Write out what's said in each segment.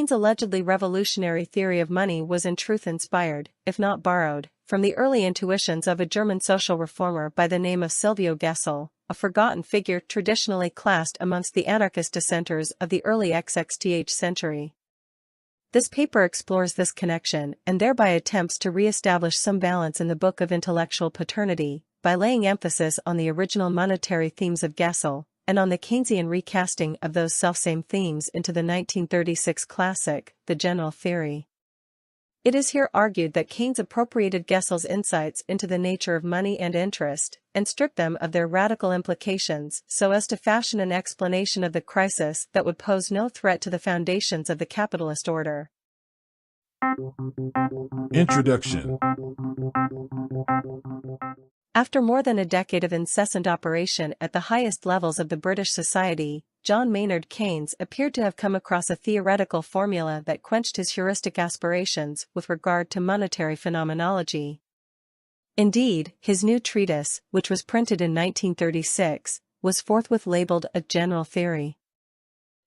Keynes' allegedly revolutionary theory of money was in truth inspired, if not borrowed, from the early intuitions of a German social reformer by the name of Silvio Gesell, a forgotten figure traditionally classed amongst the anarchist dissenters of the early XXth century. This paper explores this connection and thereby attempts to re-establish some balance in the book of intellectual paternity, by laying emphasis on the original monetary themes of Gesell, and on the Keynesian recasting of those selfsame themes into the 1936 classic, The General Theory. It is here argued that Keynes appropriated Gesell's insights into the nature of money and interest, and stripped them of their radical implications so as to fashion an explanation of the crisis that would pose no threat to the foundations of the capitalist order. Introduction. After more than a decade of incessant operation at the highest levels of the British society, John Maynard Keynes appeared to have come across a theoretical formula that quenched his heuristic aspirations with regard to monetary phenomenology. Indeed, his new treatise, which was printed in 1936, was forthwith labeled a general theory.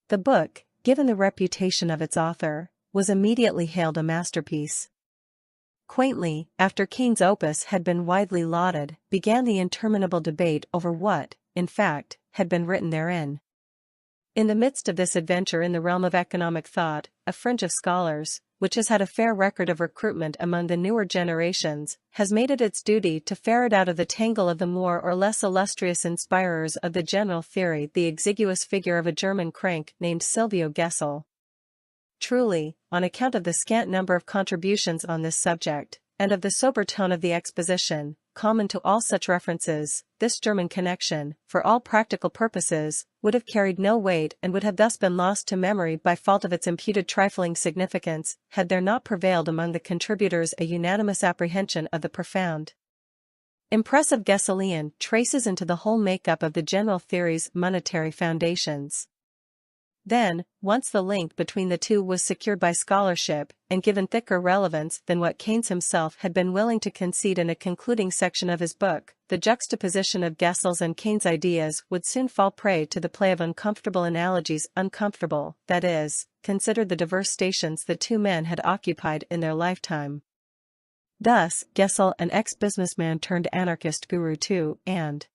The book, given the reputation of its author, was immediately hailed a masterpiece. Quaintly, after Keynes' opus had been widely lauded, began the interminable debate over what, in fact, had been written therein. In the midst of this adventure in the realm of economic thought, a fringe of scholars, which has had a fair record of recruitment among the newer generations, has made it its duty to ferret out of the tangle of the more or less illustrious inspirers of the general theory the exiguous figure of a German crank named Silvio Gesell. Truly, on account of the scant number of contributions on this subject, and of the sober tone of the exposition, common to all such references, this German connection, for all practical purposes, would have carried no weight and would have thus been lost to memory by fault of its imputed trifling significance, had there not prevailed among the contributors a unanimous apprehension of the profound, impressive Gessellian traces into the whole make-up of the general theory's monetary foundations. Then, once the link between the two was secured by scholarship, and given thicker relevance than what Keynes himself had been willing to concede in a concluding section of his book, the juxtaposition of Gesell's and Keynes' ideas would soon fall prey to the play of uncomfortable analogies. Uncomfortable, that is, considered the diverse stations the two men had occupied in their lifetime. Thus, Gesell, an ex-businessman turned anarchist guru too, and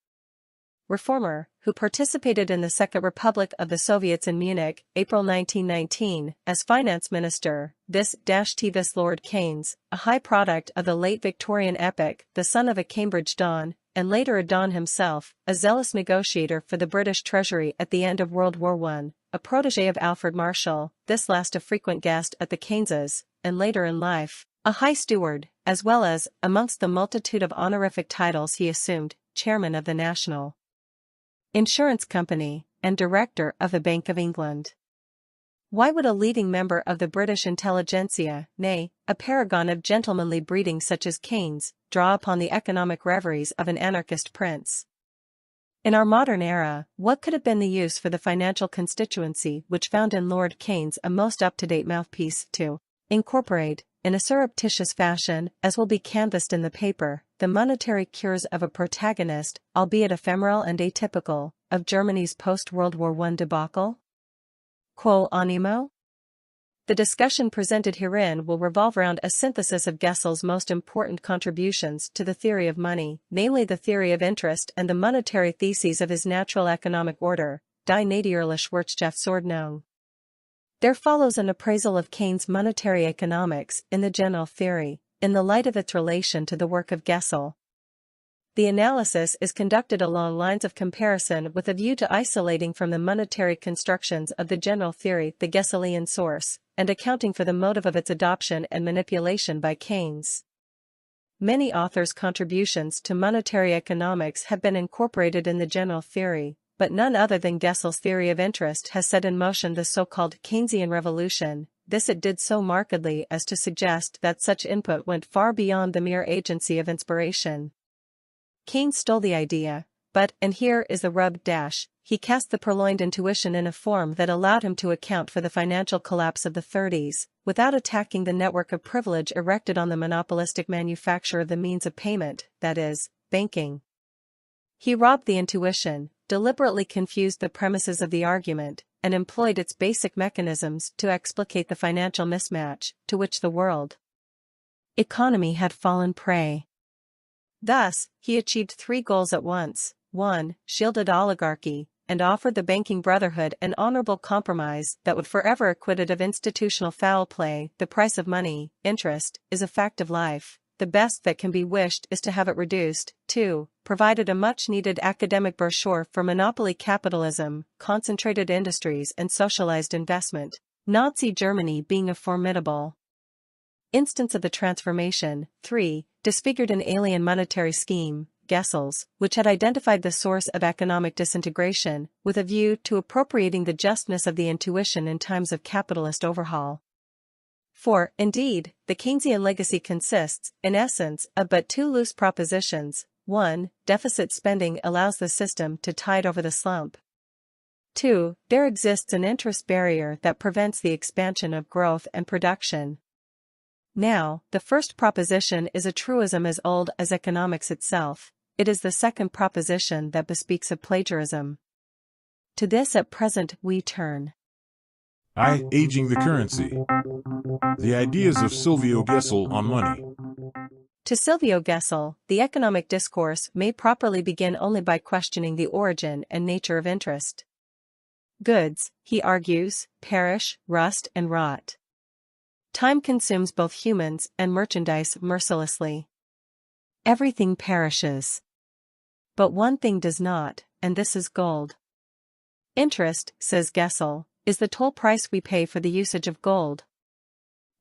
reformer, who participated in the Second Republic of the Soviets in Munich, April 1919, as finance minister, this Tvis Lord Keynes, a high product of the late Victorian epoch, the son of a Cambridge Don, and later a Don himself, a zealous negotiator for the British Treasury at the end of World War I, a protege of Alfred Marshall, this last a frequent guest at the Keyneses, and later in life, a high steward, as well as, amongst the multitude of honorific titles he assumed, chairman of the National Insurance Company, and director of the Bank of England. Why would a leading member of the British intelligentsia, nay, a paragon of gentlemanly breeding such as Keynes, draw upon the economic reveries of an anarchist prince? In our modern era, what could have been the use for the financial constituency which found in Lord Keynes a most up-to-date mouthpiece to incorporate, in a surreptitious fashion, as will be canvassed in the paper, the monetary cures of a protagonist, albeit ephemeral and atypical, of Germany's post-World War I debacle? Quo animo? The discussion presented herein will revolve around a synthesis of Gesell's most important contributions to the theory of money, namely the theory of interest and the monetary theses of his natural economic order, Die natürliche Wirtschaftsordnung. There follows an appraisal of Keynes' monetary economics in the general theory, in the light of its relation to the work of Gesell. The analysis is conducted along lines of comparison with a view to isolating from the monetary constructions of the general theory the Gessellian source, and accounting for the motive of its adoption and manipulation by Keynes. Many authors' contributions to monetary economics have been incorporated in the general theory, but none other than Gesell's theory of interest has set in motion the so-called Keynesian revolution. This it did so markedly as to suggest that such input went far beyond the mere agency of inspiration. Keynes stole the idea, but, and here is the rub dash, he cast the purloined intuition in a form that allowed him to account for the financial collapse of the 30s, without attacking the network of privilege erected on the monopolistic manufacture of the means of payment, that is, banking. He robbed the intuition, deliberately confused the premises of the argument, and employed its basic mechanisms to explicate the financial mismatch to which the world economy had fallen prey. Thus, he achieved three goals at once: 1. Shielded oligarchy, and offered the banking brotherhood an honorable compromise that would forever acquit it of institutional foul play. The price of money, interest, is a fact of life. The best that can be wished is to have it reduced. 2. Provided a much-needed academic brochure for monopoly capitalism, concentrated industries and socialized investment, Nazi Germany being a formidable instance of the transformation. 3. Disfigured an alien monetary scheme, Gesell's, which had identified the source of economic disintegration, with a view to appropriating the justness of the intuition in times of capitalist overhaul. 4. Indeed, the Keynesian legacy consists, in essence, of but two loose propositions. 1. Deficit spending allows the system to tide over the slump. 2. There exists an interest barrier that prevents the expansion of growth and production. Now, the first proposition is a truism as old as economics itself. It is the second proposition that bespeaks of plagiarism. To this at present we turn. Aging the currency. The ideas of Silvio Gesell on money. To Silvio Gesell, the economic discourse may properly begin only by questioning the origin and nature of interest. Goods, he argues, perish, rust and rot. Time consumes both humans and merchandise mercilessly. Everything perishes. But one thing does not, and this is gold. Interest, says Gesell, is the toll price we pay for the usage of gold.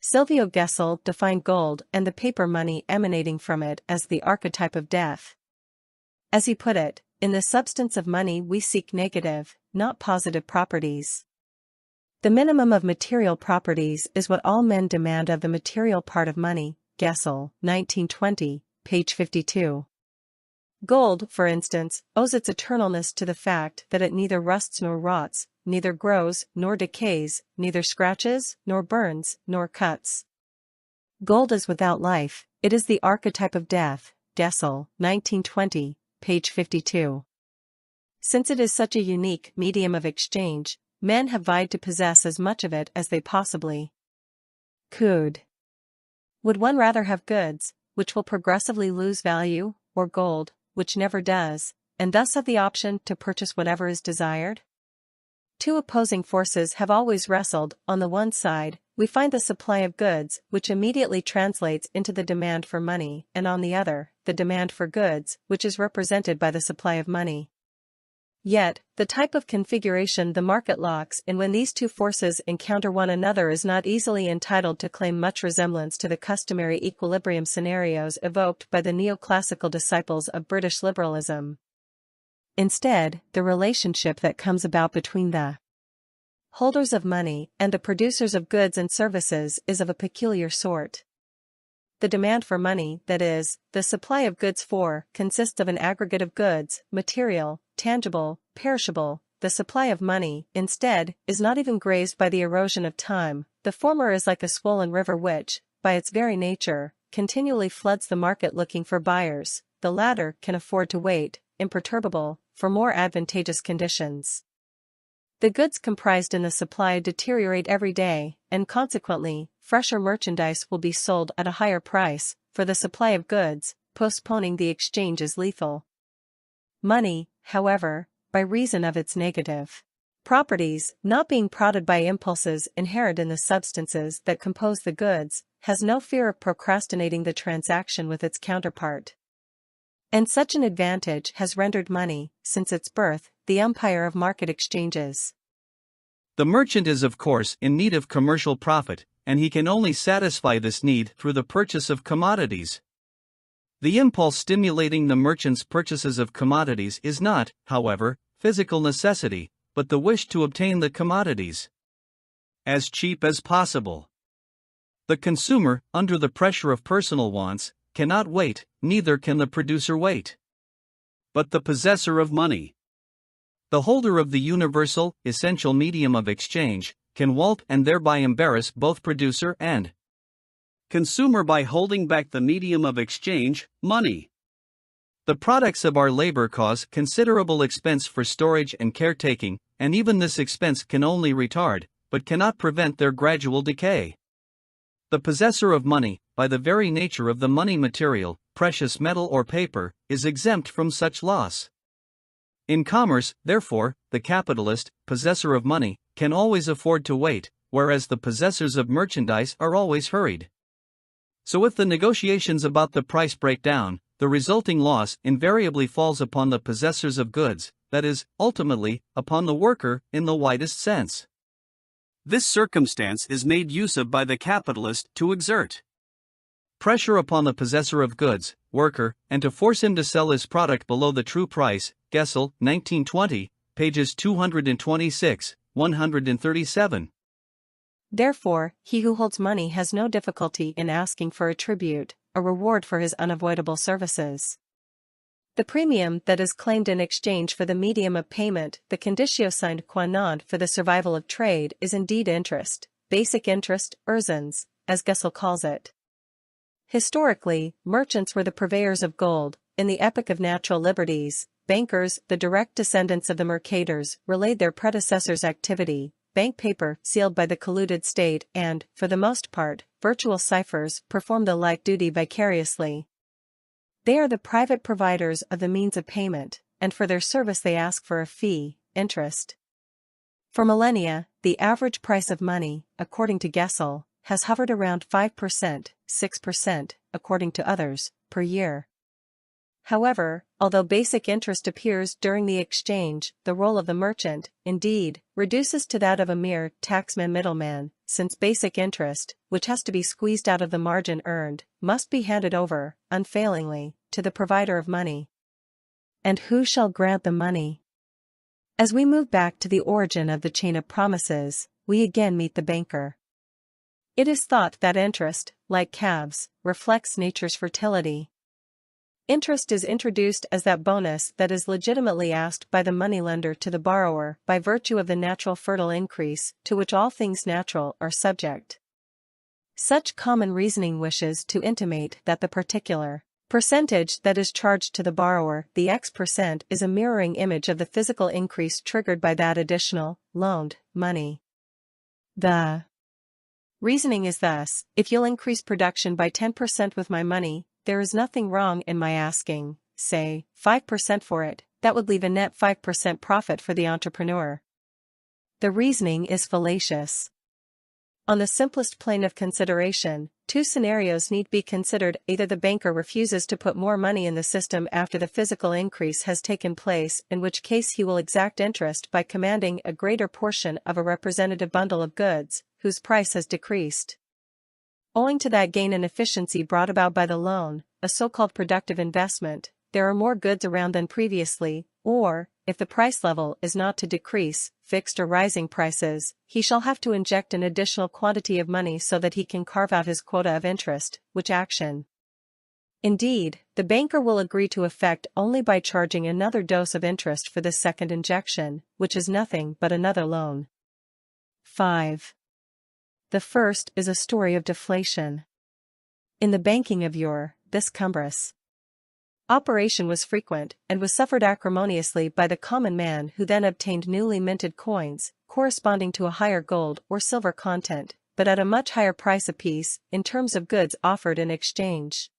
Silvio Gesell defined gold and the paper money emanating from it as the archetype of death. As he put it, in the substance of money we seek negative, not positive properties. The minimum of material properties is what all men demand of the material part of money. Gesell, 1920, page 52. Gold, for instance, owes its eternalness to the fact that it neither rusts nor rots, neither grows nor decays, neither scratches nor burns nor cuts. Gold is without life, it is the archetype of death. Gesell, 1920, page 52. Since it is such a unique medium of exchange, men have vied to possess as much of it as they possibly could. Would one rather have goods, which will progressively lose value, or gold, which never does, and thus have the option to purchase whatever is desired? Two opposing forces have always wrestled. On the one side, we find the supply of goods, which immediately translates into the demand for money, and on the other, the demand for goods, which is represented by the supply of money. Yet, the type of configuration the market locks in when these two forces encounter one another is not easily entitled to claim much resemblance to the customary equilibrium scenarios evoked by the neoclassical disciples of British liberalism. Instead, the relationship that comes about between the holders of money and the producers of goods and services is of a peculiar sort. The demand for money, that is, the supply of goods consists of an aggregate of goods, material, tangible, perishable. The supply of money, instead, is not even grazed by the erosion of time. The former is like a swollen river which, by its very nature, continually floods the market looking for buyers. The latter can afford to wait, imperturbable, for more advantageous conditions. The goods comprised in the supply deteriorate every day, and consequently, fresher merchandise will be sold at a higher price, for the supply of goods, postponing the exchange is lethal. Money, however, by reason of its negative properties, not being prodded by impulses inherent in the substances that compose the goods, has no fear of procrastinating the transaction with its counterpart. And such an advantage has rendered money, since its birth, the umpire of market exchanges. The merchant is of course in need of commercial profit, and he can only satisfy this need through the purchase of commodities. The impulse stimulating the merchant's purchases of commodities is not, however, physical necessity, but the wish to obtain the commodities as cheap as possible. The consumer, under the pressure of personal wants, cannot wait, neither can the producer wait. But the possessor of money, the holder of the universal, essential medium of exchange, can walt and thereby embarrass both producer and consumer by holding back the medium of exchange, money. The products of our labor cause considerable expense for storage and caretaking, and even this expense can only retard, but cannot prevent their gradual decay. The possessor of money, by the very nature of the money material, precious metal or paper, is exempt from such loss. In commerce, therefore, the capitalist, possessor of money, can always afford to wait, whereas the possessors of merchandise are always hurried. So if the negotiations about the price break down, the resulting loss invariably falls upon the possessors of goods, that is, ultimately, upon the worker in the widest sense. This circumstance is made use of by the capitalist to exert pressure upon the possessor of goods, worker, and to force him to sell his product below the true price. Gesell, 1920, pages 226, 137. Therefore, he who holds money has no difficulty in asking for a tribute, a reward for his unavoidable services. The premium that is claimed in exchange for the medium of payment, the conditio sine qua non for the survival of trade, is indeed interest, basic interest, Ursins, as Gesell calls it. Historically, merchants were the purveyors of gold. In the epoch of natural liberties, bankers, the direct descendants of the mercators, relayed their predecessors' activity. Bank paper, sealed by the colluded state, and, for the most part, virtual ciphers, perform the like duty vicariously. They are the private providers of the means of payment, and for their service they ask for a fee, interest. For millennia, the average price of money, according to Gesell, has hovered around 5%, 6%, according to others, per year. However, although basic interest appears during the exchange, the role of the merchant, indeed, reduces to that of a mere taxman middleman, since basic interest, which has to be squeezed out of the margin earned, must be handed over, unfailingly, to the provider of money. And who shall grant the money? As we move back to the origin of the chain of promises, we again meet the banker. It is thought that interest, like calves, reflects nature's fertility. Interest is introduced as that bonus that is legitimately asked by the moneylender to the borrower by virtue of the natural fertile increase to which all things natural are subject. Such common reasoning wishes to intimate that the particular percentage that is charged to the borrower, the X%, is a mirroring image of the physical increase triggered by that additional, loaned, money. The reasoning is thus: if you'll increase production by 10% with my money, there is nothing wrong in my asking, say, 5% for it. That would leave a net 5% profit for the entrepreneur. The reasoning is fallacious. On the simplest plane of consideration, two scenarios need be considered. Either the banker refuses to put more money in the system after the physical increase has taken place, in which case he will exact interest by commanding a greater portion of a representative bundle of goods, whose price has decreased. Owing to that gain in efficiency brought about by the loan, a so-called productive investment, there are more goods around than previously, or, if the price level is not to decrease, fixed or rising prices, he shall have to inject an additional quantity of money so that he can carve out his quota of interest, which action, indeed, the banker will agree to effect only by charging another dose of interest for this second injection, which is nothing but another loan. 5. The first is a story of deflation. In the banking of yore, this cumbrous operation was frequent, and was suffered acrimoniously by the common man, who then obtained newly minted coins, corresponding to a higher gold or silver content, but at a much higher price apiece, in terms of goods offered in exchange.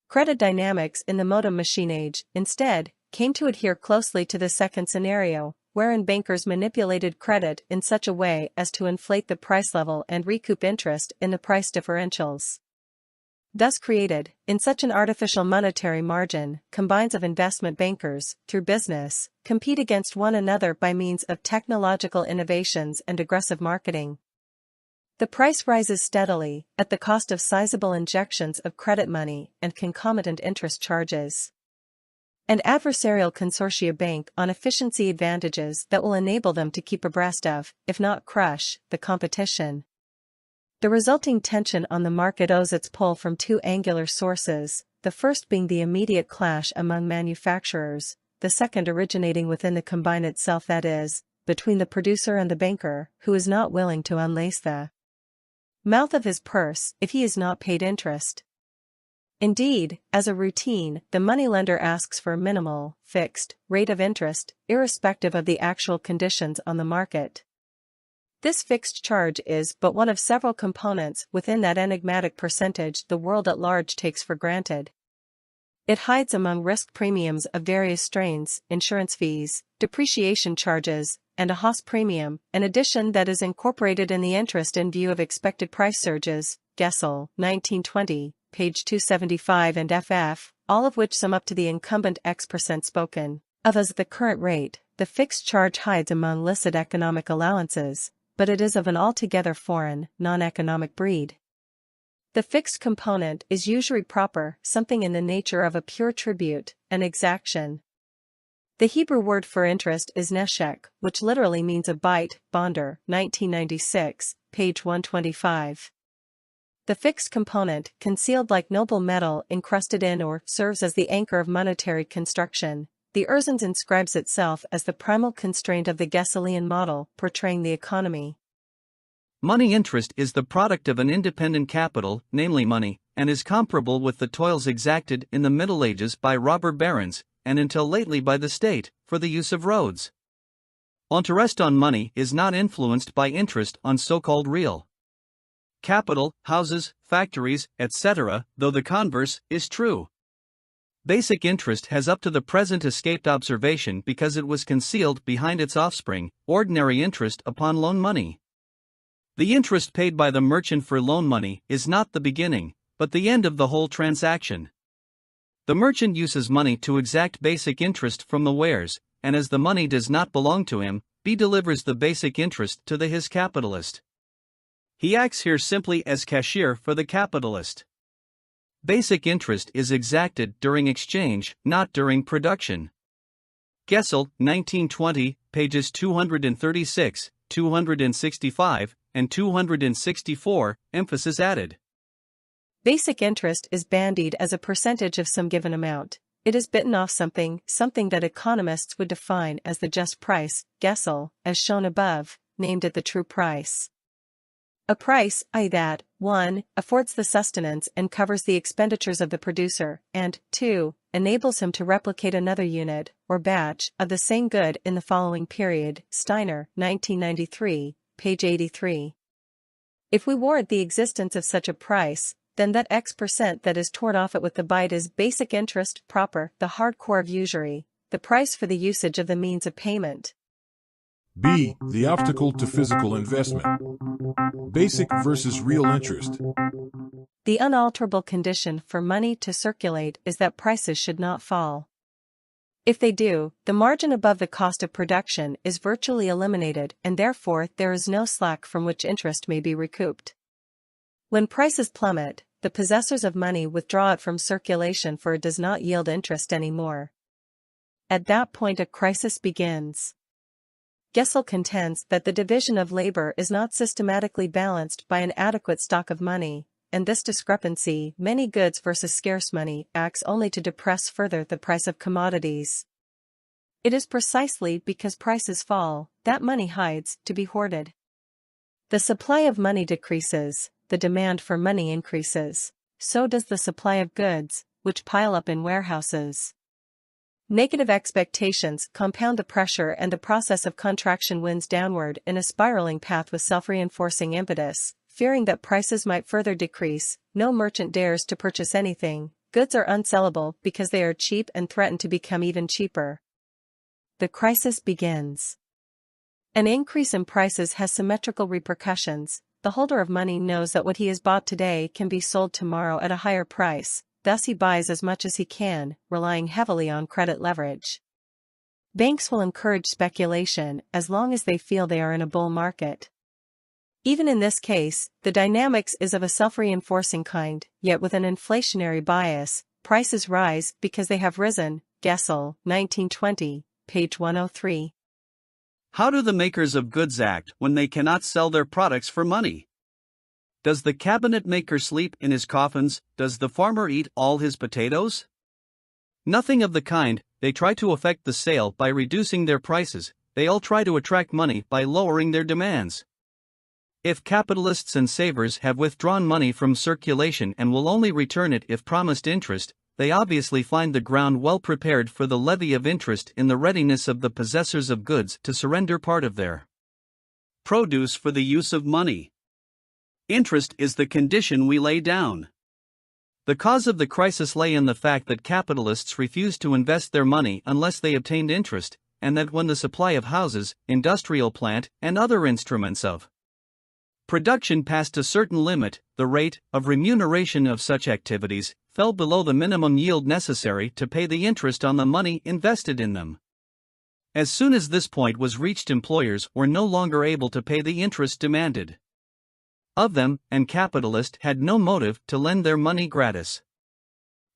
Credit dynamics in the modem machine age, instead, came to adhere closely to the second scenario, wherein bankers manipulated credit in such a way as to inflate the price level and recoup interest in the price differentials. Thus created, in such an artificial monetary margin, combines of investment bankers, through business, compete against one another by means of technological innovations and aggressive marketing. The price rises steadily, at the cost of sizable injections of credit money and concomitant interest charges. And adversarial consortia bank on efficiency advantages that will enable them to keep abreast of, if not crush, the competition. The resulting tension on the market owes its pull from two angular sources, the first being the immediate clash among manufacturers, the second originating within the combine itself, that is, between the producer and the banker, who is not willing to unlace the mouth of his purse if he is not paid interest. Indeed, as a routine, the moneylender asks for a minimal, fixed, rate of interest, irrespective of the actual conditions on the market. This fixed charge is but one of several components within that enigmatic percentage the world at large takes for granted. It hides among risk premiums of various strains, insurance fees, depreciation charges, and a host premium, an addition that is incorporated in the interest in view of expected price surges, Gesell, 1920, page 275 and ff., all of which sum up to the incumbent X% spoken of as the current rate. The fixed charge hides among licit economic allowances, but it is of an altogether foreign, non-economic breed. The fixed component is usury proper, something in the nature of a pure tribute, an exaction. The Hebrew word for interest is neshek, which literally means a bite, Bonder, 1996, page 125. The fixed component, concealed like noble metal encrusted in or serves as the anchor of monetary construction, the Erzens inscribes itself as the primal constraint of the Gessellian model, portraying the economy. Money interest is the product of an independent capital, namely money, and is comparable with the toils exacted in the Middle Ages by robber barons, and until lately by the state, for the use of roads. Interest on money is not influenced by interest on so-called real capital, houses, factories, etc., though the converse is true. Basic interest has up to the present escaped observation because it was concealed behind its offspring, ordinary interest upon loan money. The interest paid by the merchant for loan money is not the beginning, but the end of the whole transaction. The merchant uses money to exact basic interest from the wares, and as the money does not belong to him, he delivers the basic interest to his capitalist. He acts here simply as cashier for the capitalist. Basic interest is exacted during exchange, not during production. Gesell, 1920, pages 236, 265, and 264, emphasis added. Basic interest is bandied as a percentage of some given amount. It is bitten off something that economists would define as the just price. Gesell, as shown above, named it the true price. A price, i.e. that, 1, affords the sustenance and covers the expenditures of the producer, and 2, enables him to replicate another unit, or batch, of the same good in the following period. Steiner, 1993, page 83. If we warrant the existence of such a price, then that X% that is torn off it with the bite is basic interest proper, the hard core of usury, the price for the usage of the means of payment. B. The obstacle to physical investment. Basic versus real interest. The unalterable condition for money to circulate is that prices should not fall. If they do, the margin above the cost of production is virtually eliminated, and therefore there is no slack from which interest may be recouped. When prices plummet, the possessors of money withdraw it from circulation, for it does not yield interest anymore. At that point a crisis begins. Gesell contends that the division of labor is not systematically balanced by an adequate stock of money, and this discrepancy, many goods versus scarce money, acts only to depress further the price of commodities. It is precisely because prices fall that money hides to be hoarded. The supply of money decreases, the demand for money increases. So does the supply of goods, which pile up in warehouses. Negative expectations compound the pressure, and the process of contraction winds downward in a spiraling path with self-reinforcing impetus. Fearing that prices might further decrease, no merchant dares to purchase anything. Goods are unsellable because they are cheap and threaten to become even cheaper. The crisis begins. An increase in prices has symmetrical repercussions. The holder of money knows that what he has bought today can be sold tomorrow at a higher price. Thus he buys as much as he can, relying heavily on credit leverage. Banks will encourage speculation as long as they feel they are in a bull market. Even in this case, the dynamics is of a self-reinforcing kind, yet with an inflationary bias. Prices rise because they have risen. Gesell, 1920, page 103. How do the makers of goods act when they cannot sell their products for money? Does the cabinet maker sleep in his coffins? Does the farmer eat all his potatoes? Nothing of the kind. They try to affect the sale by reducing their prices. They all try to attract money by lowering their demands. If capitalists and savers have withdrawn money from circulation and will only return it if promised interest, they obviously find the ground well prepared for the levy of interest in the readiness of the possessors of goods to surrender part of their produce for the use of money. Interest is the condition we lay down. The cause of the crisis lay in the fact that capitalists refused to invest their money unless they obtained interest, and that when the supply of houses, industrial plant, and other instruments of production passed a certain limit, the rate of remuneration of such activities fell below the minimum yield necessary to pay the interest on the money invested in them. As soon as this point was reached, employers were no longer able to pay the interest demanded of them, and capitalists had no motive to lend their money gratis.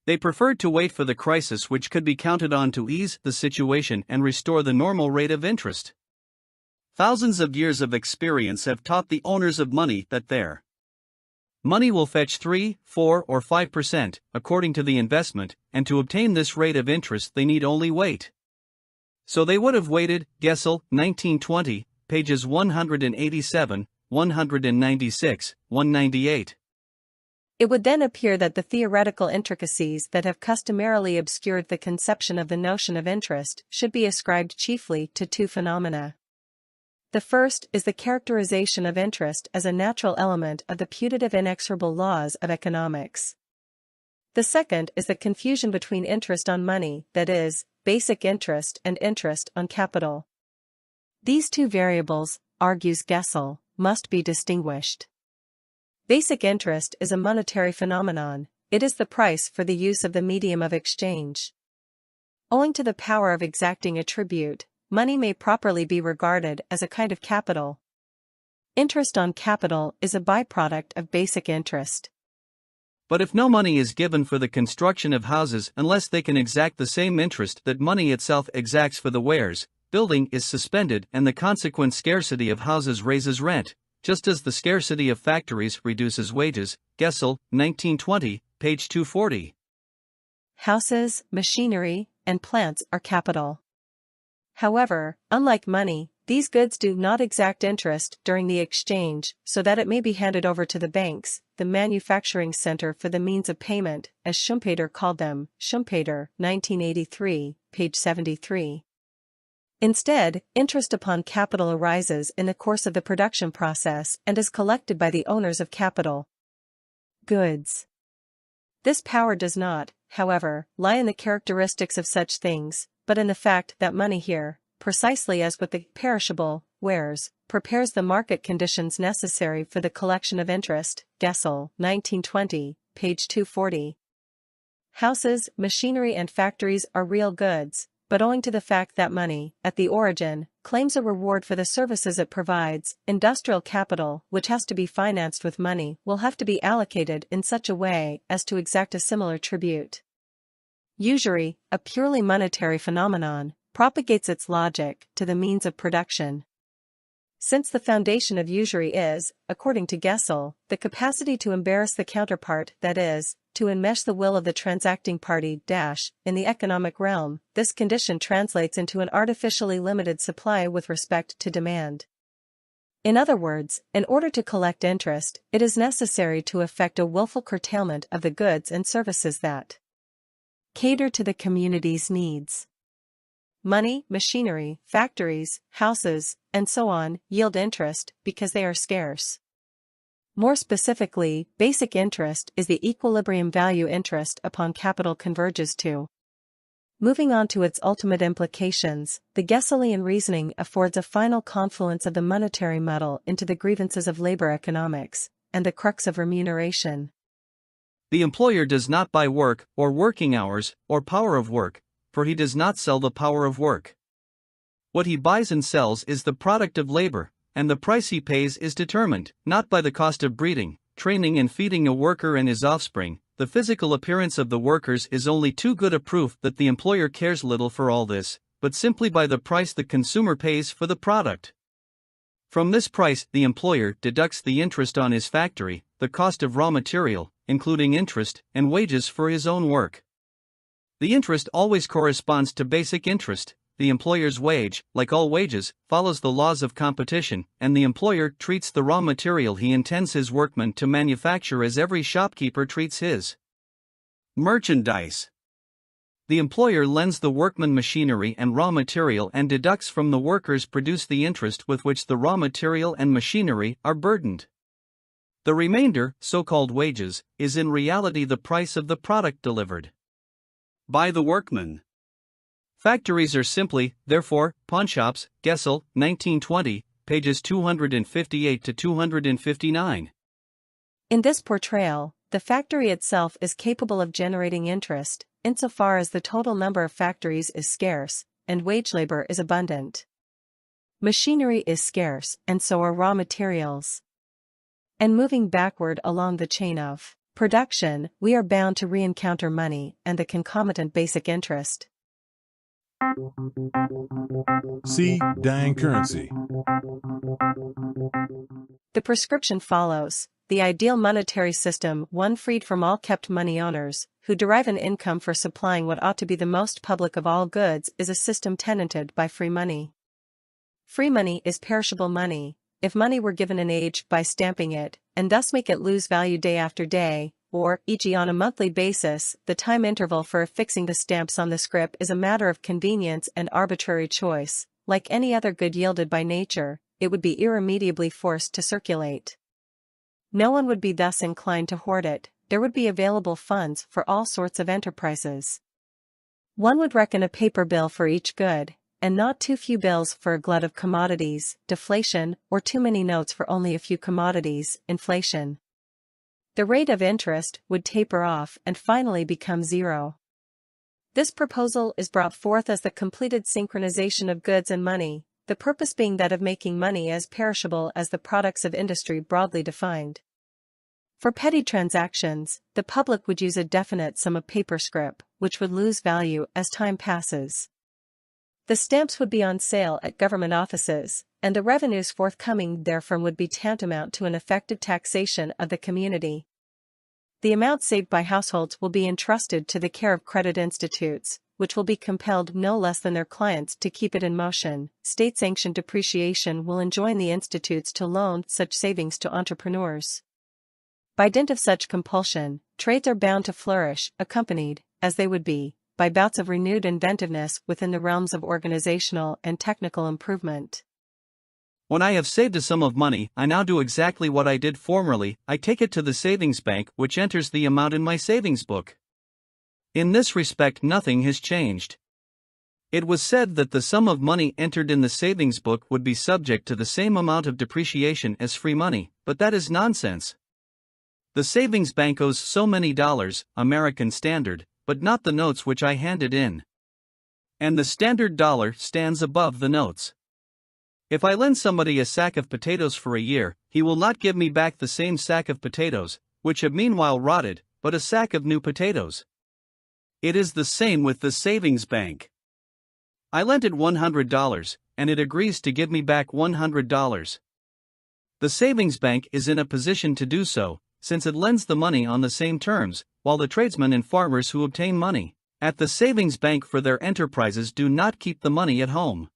They preferred to wait for the crisis which could be counted on to ease the situation and restore the normal rate of interest. Thousands of years of experience have taught the owners of money that their money will fetch 3, 4, or 5%, according to the investment, and to obtain this rate of interest they need only wait. So they would have waited. Gesell, 1920, pages 187, 196, 198. It would then appear that the theoretical intricacies that have customarily obscured the conception of the notion of interest should be ascribed chiefly to two phenomena. The first is the characterization of interest as a natural element of the putative inexorable laws of economics. The second is the confusion between interest on money, that is, basic interest, and interest on capital. These two variables, argues Gesell, must be distinguished. Basic interest is a monetary phenomenon. It is the price for the use of the medium of exchange. Owing to the power of exacting a tribute, money may properly be regarded as a kind of capital. Interest on capital is a byproduct of basic interest. But if no money is given for the construction of houses unless they can exact the same interest that money itself exacts for the wares, building is suspended and the consequent scarcity of houses raises rent, just as the scarcity of factories reduces wages. Gesell, 1920, page 240. Houses, machinery, and plants are capital. However, unlike money, these goods do not exact interest during the exchange, so that it may be handed over to the banks, the manufacturing center for the means of payment, as Schumpeter called them, Schumpeter, 1983, page 73. Instead, interest upon capital arises in the course of the production process and is collected by the owners of capital goods. This power does not, however, lie in the characteristics of such things, but in the fact that money here, precisely as with the perishable wares, prepares the market conditions necessary for the collection of interest. Gesell, 1920, page 240. Houses, machinery, and factories are real goods, but owing to the fact that money, at the origin, claims a reward for the services it provides, industrial capital, which has to be financed with money, will have to be allocated in such a way as to exact a similar tribute. Usury, a purely monetary phenomenon, propagates its logic to the means of production. Since the foundation of usury is, according to Gesell, the capacity to embarrass the counterpart, that is, to enmesh the will of the transacting party, in the economic realm, this condition translates into an artificially limited supply with respect to demand. In other words, in order to collect interest, it is necessary to effect a willful curtailment of the goods and services that cater to the community's needs. Money, machinery, factories, houses, and so on, yield interest because they are scarce. More specifically, basic interest is the equilibrium value interest upon capital converges to. Moving on to its ultimate implications, the Gessellian reasoning affords a final confluence of the monetary muddle into the grievances of labor economics, and the crux of remuneration. The employer does not buy work, or working hours, or power of work, for he does not sell the power of work. What he buys and sells is the product of labor, and the price he pays is determined, not by the cost of breeding, training and feeding a worker and his offspring. The physical appearance of the workers is only too good a proof that the employer cares little for all this, but simply by the price the consumer pays for the product. From this price, the employer deducts the interest on his factory, the cost of raw material, including interest, and wages for his own work. The interest always corresponds to basic interest, the employer's wage, like all wages, follows the laws of competition, and the employer treats the raw material he intends his workman to manufacture as every shopkeeper treats his merchandise. The employer lends the workman machinery and raw material and deducts from the workers produced the interest with which the raw material and machinery are burdened. The remainder, so-called wages, is in reality the price of the product delivered by the workman. Factories are simply, therefore, pawnshops. Gesell, 1920, pages 258 to 259. In this portrayal, the factory itself is capable of generating interest, insofar as the total number of factories is scarce, and wage labor is abundant. Machinery is scarce, and so are raw materials. And moving backward along the chain of production, we are bound to re-encounter money and the concomitant basic interest. C. Dying currency. The prescription follows: the ideal monetary system, one freed from all kept money owners, who derive an income for supplying what ought to be the most public of all goods, is a system tenanted by free money. Free money is perishable money. If money were given an age by stamping it, and thus make it lose value day after day, or, e.g. on a monthly basis, the time interval for affixing the stamps on the scrip is a matter of convenience and arbitrary choice, like any other good yielded by nature, it would be irremediably forced to circulate. No one would be thus inclined to hoard it, there would be available funds for all sorts of enterprises. One would reckon a paper bill for each good, and not too few bills for a glut of commodities, deflation, or too many notes for only a few commodities, inflation. The rate of interest would taper off and finally become zero. This proposal is brought forth as the completed synchronization of goods and money, the purpose being that of making money as perishable as the products of industry broadly defined. For petty transactions, the public would use a definite sum of paper scrip, which would lose value as time passes. The stamps would be on sale at government offices, and the revenues forthcoming therefrom would be tantamount to an effective taxation of the community. The amount saved by households will be entrusted to the care of credit institutes, which will be compelled no less than their clients to keep it in motion. State-sanctioned depreciation will enjoin the institutes to loan such savings to entrepreneurs. By dint of such compulsion, trades are bound to flourish, accompanied, as they would be, by bouts of renewed inventiveness within the realms of organizational and technical improvement. When I have saved a sum of money, I now do exactly what I did formerly, I take it to the savings bank, which enters the amount in my savings book. In this respect nothing has changed. It was said that the sum of money entered in the savings book would be subject to the same amount of depreciation as free money, but that is nonsense. The savings bank owes so many dollars, American standard, but not the notes which I handed in. And the standard dollar stands above the notes. If I lend somebody a sack of potatoes for a year, he will not give me back the same sack of potatoes, which have meanwhile rotted, but a sack of new potatoes. It is the same with the savings bank. I lent it $100, and it agrees to give me back $100. The savings bank is in a position to do so, since it lends the money on the same terms, while the tradesmen and farmers who obtain money at the savings bank for their enterprises do not keep the money at home.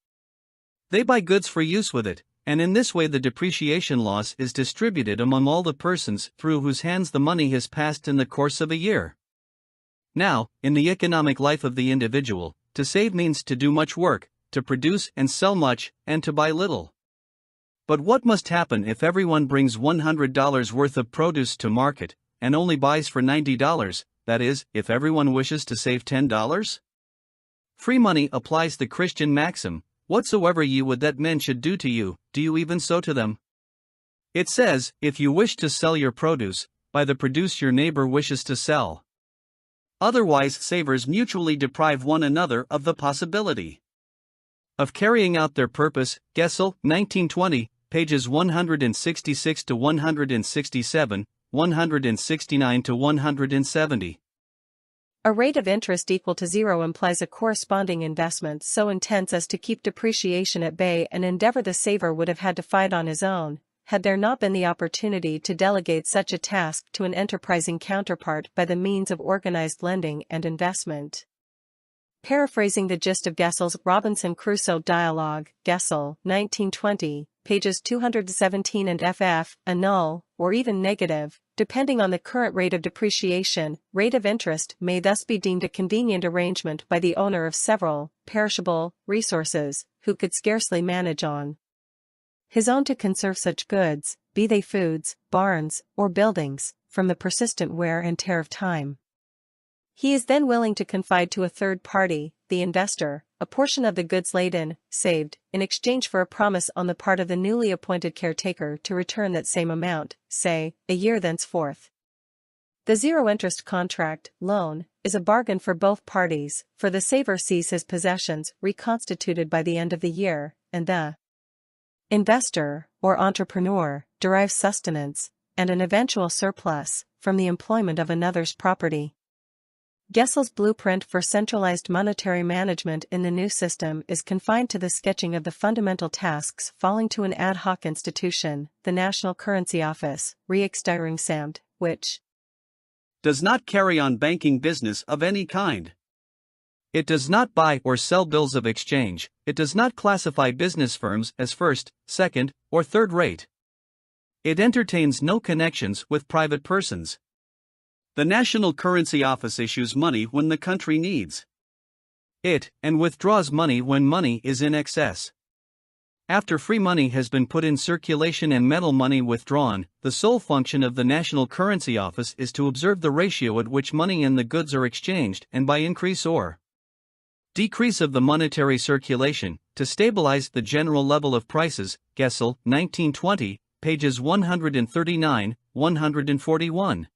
They buy goods for use with it, and in this way the depreciation loss is distributed among all the persons through whose hands the money has passed in the course of a year. Now, in the economic life of the individual, to save means to do much work, to produce and sell much, and to buy little. But what must happen if everyone brings $100 worth of produce to market, and only buys for $90, that is, if everyone wishes to save $10? Free money applies the Christian maxim, "Whatsoever ye would that men should do to you, do you even so to them." It says, if you wish to sell your produce, buy the produce your neighbor wishes to sell. Otherwise savers mutually deprive one another of the possibility of carrying out their purpose. Gesell, 1920, pages 166 to 167, 169 to 170. A rate of interest equal to zero implies a corresponding investment so intense as to keep depreciation at bay, an endeavor the saver would have had to fight on his own, had there not been the opportunity to delegate such a task to an enterprising counterpart by the means of organized lending and investment. Paraphrasing the gist of Gesell's Robinson Crusoe dialogue, Gesell, 1920, pages 217 and ff, a null, or even negative, depending on the current rate of depreciation, rate of interest may thus be deemed a convenient arrangement by the owner of several, perishable, resources, who could scarcely manage on his own to conserve such goods, be they foods, barns, or buildings, from the persistent wear and tear of time. He is then willing to confide to a third party, the investor, a portion of the goods laden, saved, in exchange for a promise on the part of the newly appointed caretaker to return that same amount, say, a year thenceforth. The zero-interest contract, loan, is a bargain for both parties, for the saver sees his possessions reconstituted by the end of the year, and the investor, or entrepreneur, derives sustenance, and an eventual surplus, from the employment of another's property. Gesell's blueprint for centralized monetary management in the new system is confined to the sketching of the fundamental tasks falling to an ad hoc institution, the National Currency Office, Riksbanksamt, which does not carry on banking business of any kind. It does not buy or sell bills of exchange, it does not classify business firms as first, second, or third rate. It entertains no connections with private persons. The National Currency Office issues money when the country needs it, and withdraws money when money is in excess. After free money has been put in circulation and metal money withdrawn, the sole function of the National Currency Office is to observe the ratio at which money and the goods are exchanged and by increase or decrease of the monetary circulation, to stabilize the general level of prices. Gesell, 1920, pages 139, 141.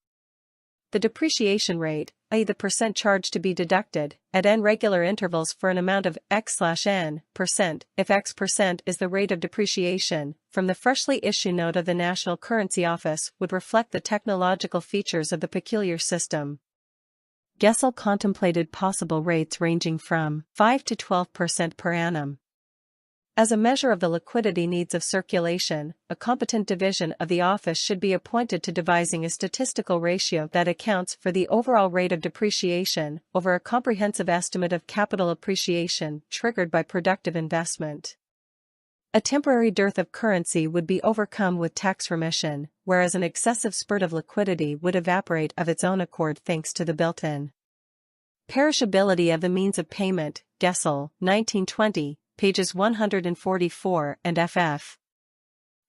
The depreciation rate, i.e. the percent charged to be deducted, at n regular intervals for an amount of x/n%, if x% is the rate of depreciation, from the freshly issued note of the National Currency Office would reflect the technological features of the peculiar system. Gesell contemplated possible rates ranging from 5 to 12% per annum. As a measure of the liquidity needs of circulation, a competent division of the office should be appointed to devising a statistical ratio that accounts for the overall rate of depreciation over a comprehensive estimate of capital appreciation triggered by productive investment. A temporary dearth of currency would be overcome with tax remission, whereas an excessive spurt of liquidity would evaporate of its own accord thanks to the built-in perishability of the means of payment. Gesell, 1920. Pages 144 and ff.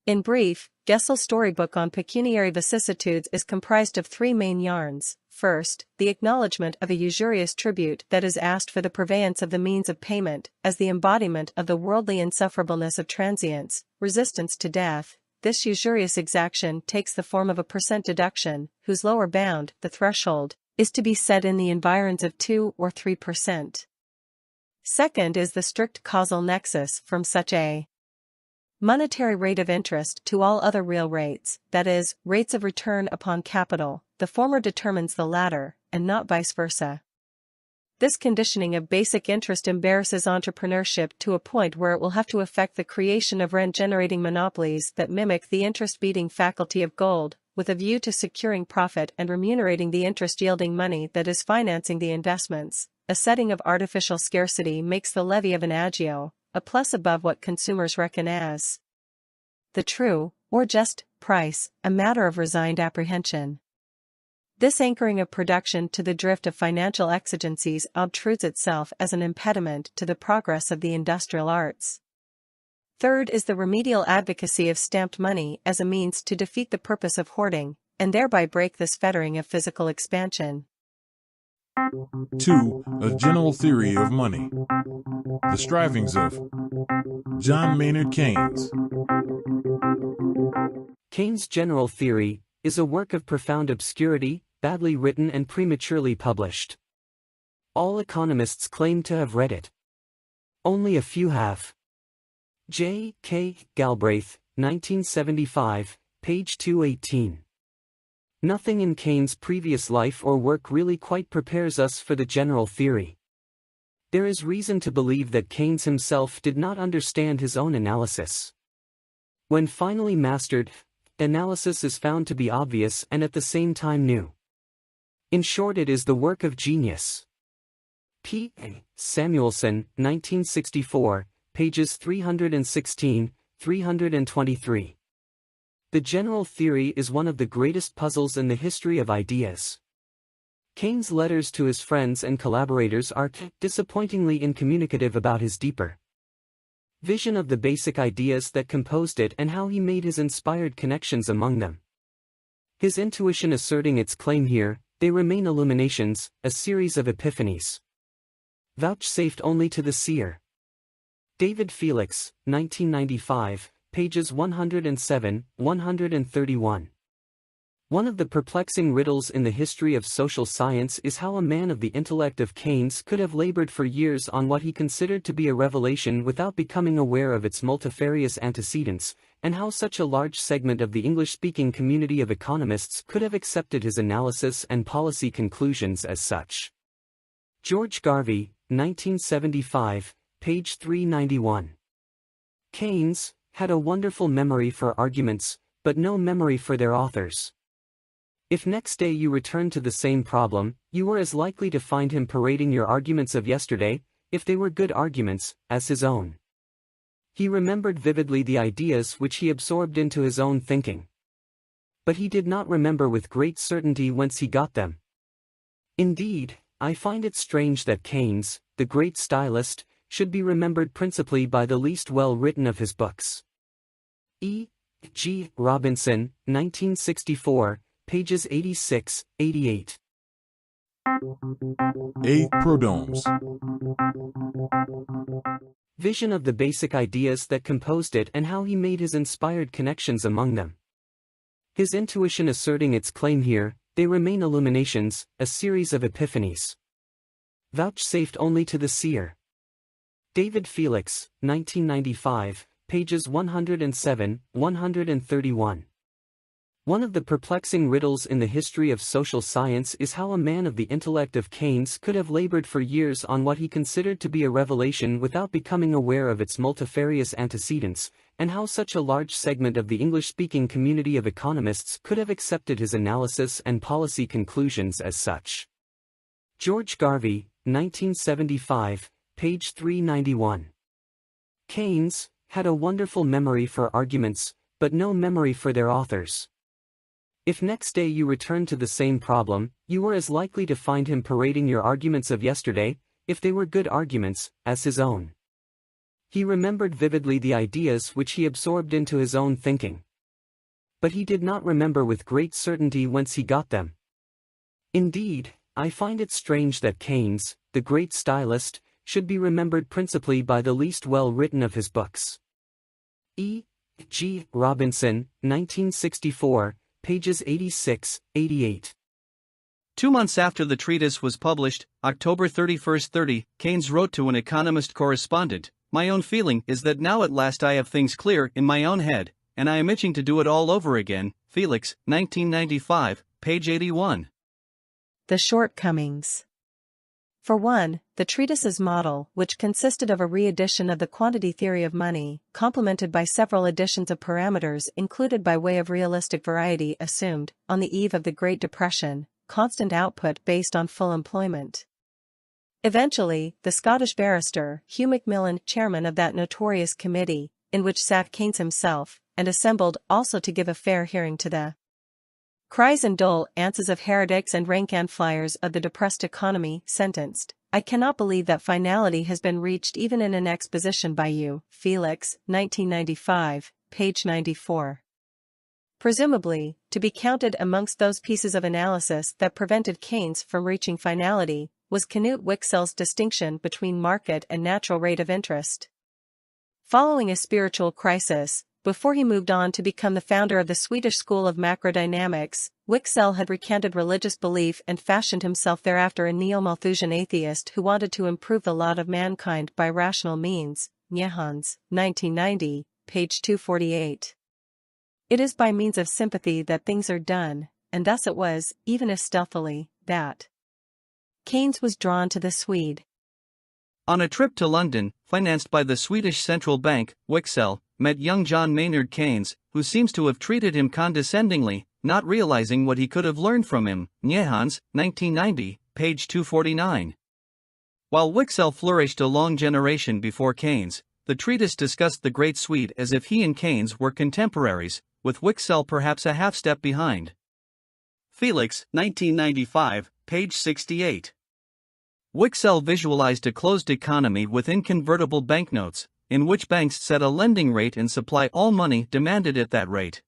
In brief, Gesell's storybook on pecuniary vicissitudes is comprised of three main yarns. First, the acknowledgement of a usurious tribute that is asked for the purveyance of the means of payment, as the embodiment of the worldly insufferableness of transience, resistance to death. This usurious exaction takes the form of a percent deduction, whose lower bound, the threshold, is to be set in the environs of 2 or 3%. Second is the strict causal nexus from such a monetary rate of interest to all other real rates, that is, rates of return upon capital. The former determines the latter, and not vice versa. This conditioning of basic interest embarrasses entrepreneurship to a point where it will have to effect the creation of rent-generating monopolies that mimic the interest-beating faculty of gold, with a view to securing profit and remunerating the interest-yielding money that is financing the investments. A setting of artificial scarcity makes the levy of an agio, a plus above what consumers reckon as the true, or just, price, a matter of resigned apprehension. This anchoring of production to the drift of financial exigencies obtrudes itself as an impediment to the progress of the industrial arts. Third is the remedial advocacy of stamped money as a means to defeat the purpose of hoarding, and thereby break this fettering of physical expansion. 2. A general theory of money. The strivings of John Maynard Keynes. Keynes' general theory is a work of profound obscurity, badly written and prematurely published. All economists claim to have read it. Only a few have. J.K. Galbraith, 1975, page 218. Nothing in Keynes' previous life or work really quite prepares us for the general theory. There is reason to believe that Keynes himself did not understand his own analysis. When finally mastered, analysis is found to be obvious and at the same time new. In short, it is the work of genius. P. A. Samuelson, 1964, pages 316, 323. The general theory is one of the greatest puzzles in the history of ideas. Keynes' letters to his friends and collaborators are disappointingly incommunicative about his deeper vision of the basic ideas that composed it and how he made his inspired connections among them. His intuition asserting its claim here, they remain illuminations, a series of epiphanies, vouchsafed only to the seer. David Felix, 1995, pages 107, 131. One of the perplexing riddles in the history of social science is how a man of the intellect of Keynes could have labored for years on what he considered to be a revelation without becoming aware of its multifarious antecedents, and how such a large segment of the English-speaking community of economists could have accepted his analysis and policy conclusions as such. George Garvey, 1975, page 391. Keynes had a wonderful memory for arguments, but no memory for their authors. If next day you return to the same problem, you were as likely to find him parading your arguments of yesterday, if they were good arguments, as his own. He remembered vividly the ideas which he absorbed into his own thinking. But he did not remember with great certainty whence he got them. Indeed, I find it strange that Keynes, the great stylist, should be remembered principally by the least well-written of his books. E. G. Robinson, 1964, pages 86, 88. A. Prodoms. Vision of the basic ideas that composed it and how he made his inspired connections among them. His intuition asserting its claim here, they remain illuminations, a series of epiphanies, vouchsafed only to the seer. David Felix, 1995, pages 107, 131. One of the perplexing riddles in the history of social science is how a man of the intellect of Keynes could have labored for years on what he considered to be a revelation without becoming aware of its multifarious antecedents, and how such a large segment of the English-speaking community of economists could have accepted his analysis and policy conclusions as such. George Garvey, 1975, page 391. Keynes had a wonderful memory for arguments, but no memory for their authors. If next day you return to the same problem, you were as likely to find him parading your arguments of yesterday, if they were good arguments, as his own. He remembered vividly the ideas which he absorbed into his own thinking. But he did not remember with great certainty whence he got them. Indeed, I find it strange that Keynes, the great stylist, should be remembered principally by the least well-written of his books. E. G. Robinson, 1964, pages 86, 88. 2 months after the treatise was published, October 31, 30, Keynes wrote to an economist correspondent, "My own feeling is that now at last I have things clear in my own head, and I am itching to do it all over again." Felix, 1995, page 81. The shortcomings. For one, the treatise's model, which consisted of a re-edition of the quantity theory of money, complemented by several editions of parameters included by way of realistic variety, assumed, on the eve of the Great Depression, constant output based on full employment. Eventually, the Scottish barrister, Hugh Macmillan, chairman of that notorious committee, in which sat Keynes himself, and assembled also to give a fair hearing to the cries and dull answers of heretics and rank-and-flyers of the depressed economy, sentenced, "I cannot believe that finality has been reached even in an exposition by you." Felix, 1995, page 94. Presumably, to be counted amongst those pieces of analysis that prevented Keynes from reaching finality, was Knut Wicksell's distinction between market and natural rate of interest. Following a spiritual crisis, before he moved on to become the founder of the Swedish school of macrodynamics, Wicksell had recanted religious belief and fashioned himself thereafter a neo-Malthusian atheist who wanted to improve the lot of mankind by rational means. Nyehans, 1990, page 248. It is by means of sympathy that things are done, and thus it was, even if stealthily, that Keynes was drawn to the Swede. On a trip to London, financed by the Swedish Central Bank, Wicksell met young John Maynard Keynes, who seems to have treated him condescendingly, not realizing what he could have learned from him. Nyehans, 1990, page 249. While Wicksell flourished a long generation before Keynes, the treatise discussed the Great Swede as if he and Keynes were contemporaries, with Wicksell perhaps a half step behind. Felix, 1995, page 68. Wicksell visualized a closed economy with inconvertible banknotes, in which banks set a lending rate and supply all money demanded at that rate.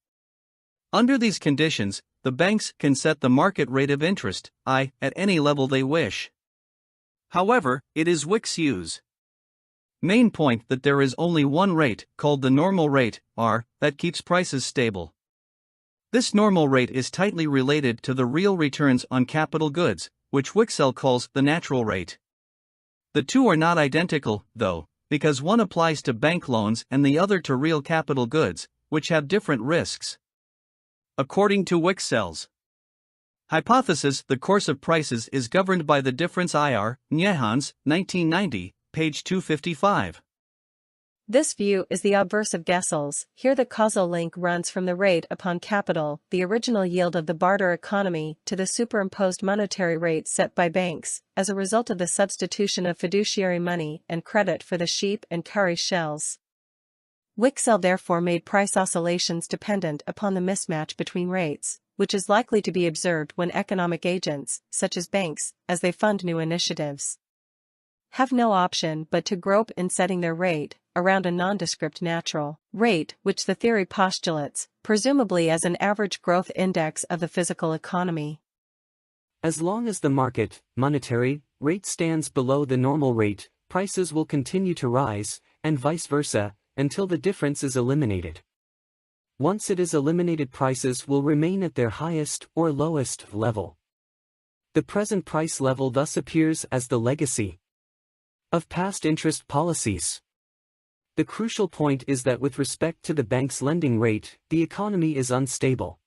Under these conditions, the banks can set the market rate of interest, I, at any level they wish. However, it is Wicksell's main point that there is only one rate, called the normal rate, R, that keeps prices stable. This normal rate is tightly related to the real returns on capital goods, which Wicksell calls the natural rate. The two are not identical, though, because one applies to bank loans and the other to real capital goods, which have different risks. According to Wicksell's hypothesis, the course of prices is governed by the difference IR, Nyehans, 1990, page 255. This view is the obverse of Gesell's. Here the causal link runs from the rate upon capital, the original yield of the barter economy, to the superimposed monetary rate set by banks, as a result of the substitution of fiduciary money and credit for the sheep and cowrie shells. Wicksell therefore made price oscillations dependent upon the mismatch between rates, which is likely to be observed when economic agents, such as banks, as they fund new initiatives, have no option but to grope in setting their rate around a nondescript natural rate, which the theory postulates, presumably as an average growth index of the physical economy. As long as the market, monetary, rate stands below the normal rate, prices will continue to rise, and vice versa, until the difference is eliminated. Once it is eliminated, prices will remain at their highest or lowest level. The present price level thus appears as the legacy of past interest policies. The crucial point is that with respect to the bank's lending rate, the economy is unstable.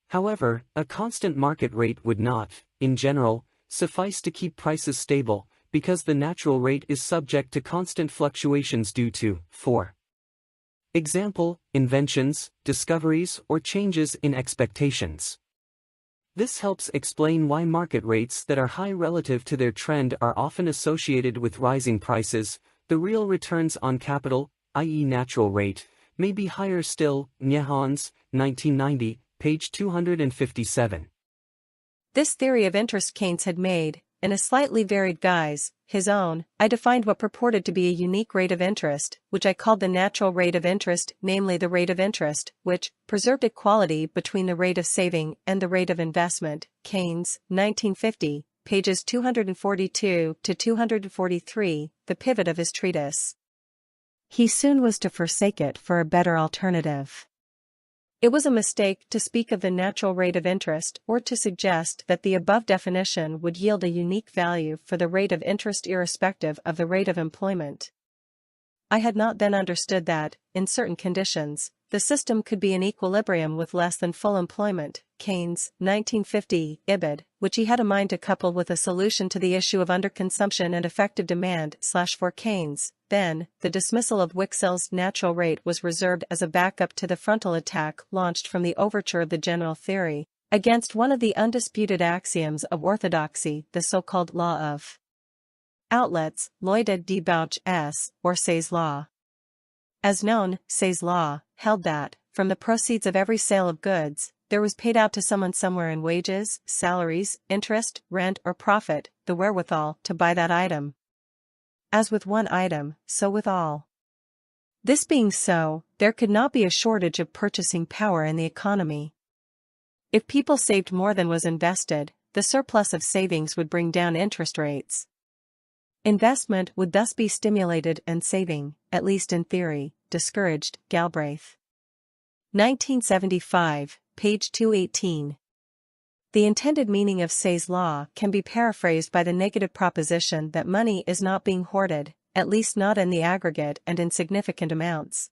However, a constant market rate would not, in general, suffice to keep prices stable, because the natural rate is subject to constant fluctuations due to, for example, inventions, discoveries, or changes in expectations. This helps explain why market rates that are high relative to their trend are often associated with rising prices. The real returns on capital, i.e. natural rate, may be higher still. Nyehans, 1990, page 257. This theory of interest Keynes had made, in a slightly varied guise, his own. I defined what purported to be a unique rate of interest, which I called the natural rate of interest, namely the rate of interest, which preserved equality between the rate of saving and the rate of investment. Keynes, 1950, pages 242 to 243, the pivot of his treatise. He soon was to forsake it for a better alternative. It was a mistake to speak of the natural rate of interest or to suggest that the above definition would yield a unique value for the rate of interest irrespective of the rate of employment. I had not then understood that, in certain conditions, the system could be in equilibrium with less than full employment. Keynes, 1950, Ibid, which he had a mind to couple with a solution to the issue of underconsumption and effective demand. For Keynes, then, the dismissal of Wicksell's natural rate was reserved as a backup to the frontal attack launched from the overture of the general theory, against one of the undisputed axioms of orthodoxy, the so-called law of outlets, Loida de Bauch s. or Say's law. As known, Say's law held that, from the proceeds of every sale of goods, there was paid out to someone somewhere in wages, salaries, interest, rent or profit, the wherewithal to buy that item. As with one item, so with all. This being so, there could not be a shortage of purchasing power in the economy. If people saved more than was invested, the surplus of savings would bring down interest rates. Investment would thus be stimulated and saving, at least in theory, discouraged. Galbraith. 1975, page 218. The intended meaning of Say's law can be paraphrased by the negative proposition that money is not being hoarded, at least not in the aggregate and in significant amounts.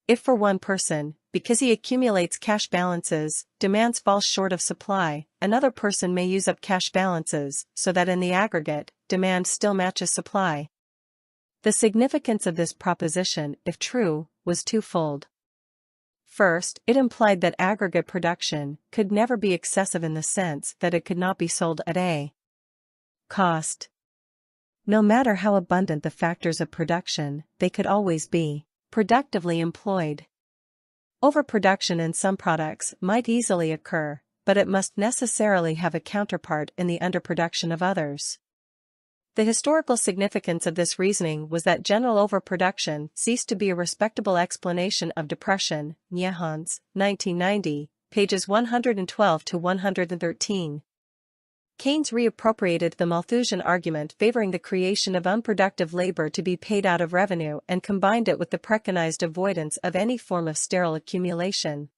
If for one person, because he accumulates cash balances, demands falls short of supply, another person may use up cash balances, so that in the aggregate, demand still matches supply. The significance of this proposition, if true, was twofold. First, it implied that aggregate production could never be excessive in the sense that it could not be sold at a cost. No matter how abundant the factors of production, they could always be productively employed. Overproduction in some products might easily occur, but it must necessarily have a counterpart in the underproduction of others. The historical significance of this reasoning was that general overproduction ceased to be a respectable explanation of depression. Nyehans, 1990, pages 112 to 113. Keynes reappropriated the Malthusian argument favoring the creation of unproductive labor to be paid out of revenue and combined it with the preconized avoidance of any form of sterile accumulation.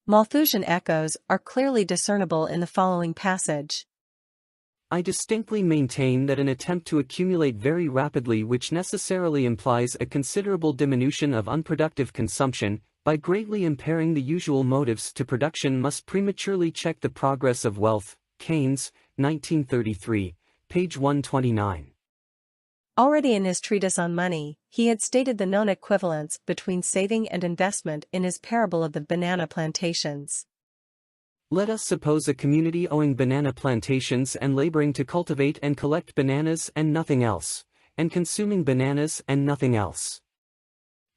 Malthusian echoes are clearly discernible in the following passage. I distinctly maintain that an attempt to accumulate very rapidly, which necessarily implies a considerable diminution of unproductive consumption, by greatly impairing the usual motives to production, must prematurely check the progress of wealth. Keynes, 1933, page 129. Already in his treatise on money, he had stated the known equivalence between saving and investment in his parable of the banana plantations. Let us suppose a community owning banana plantations and laboring to cultivate and collect bananas and nothing else, and consuming bananas and nothing else.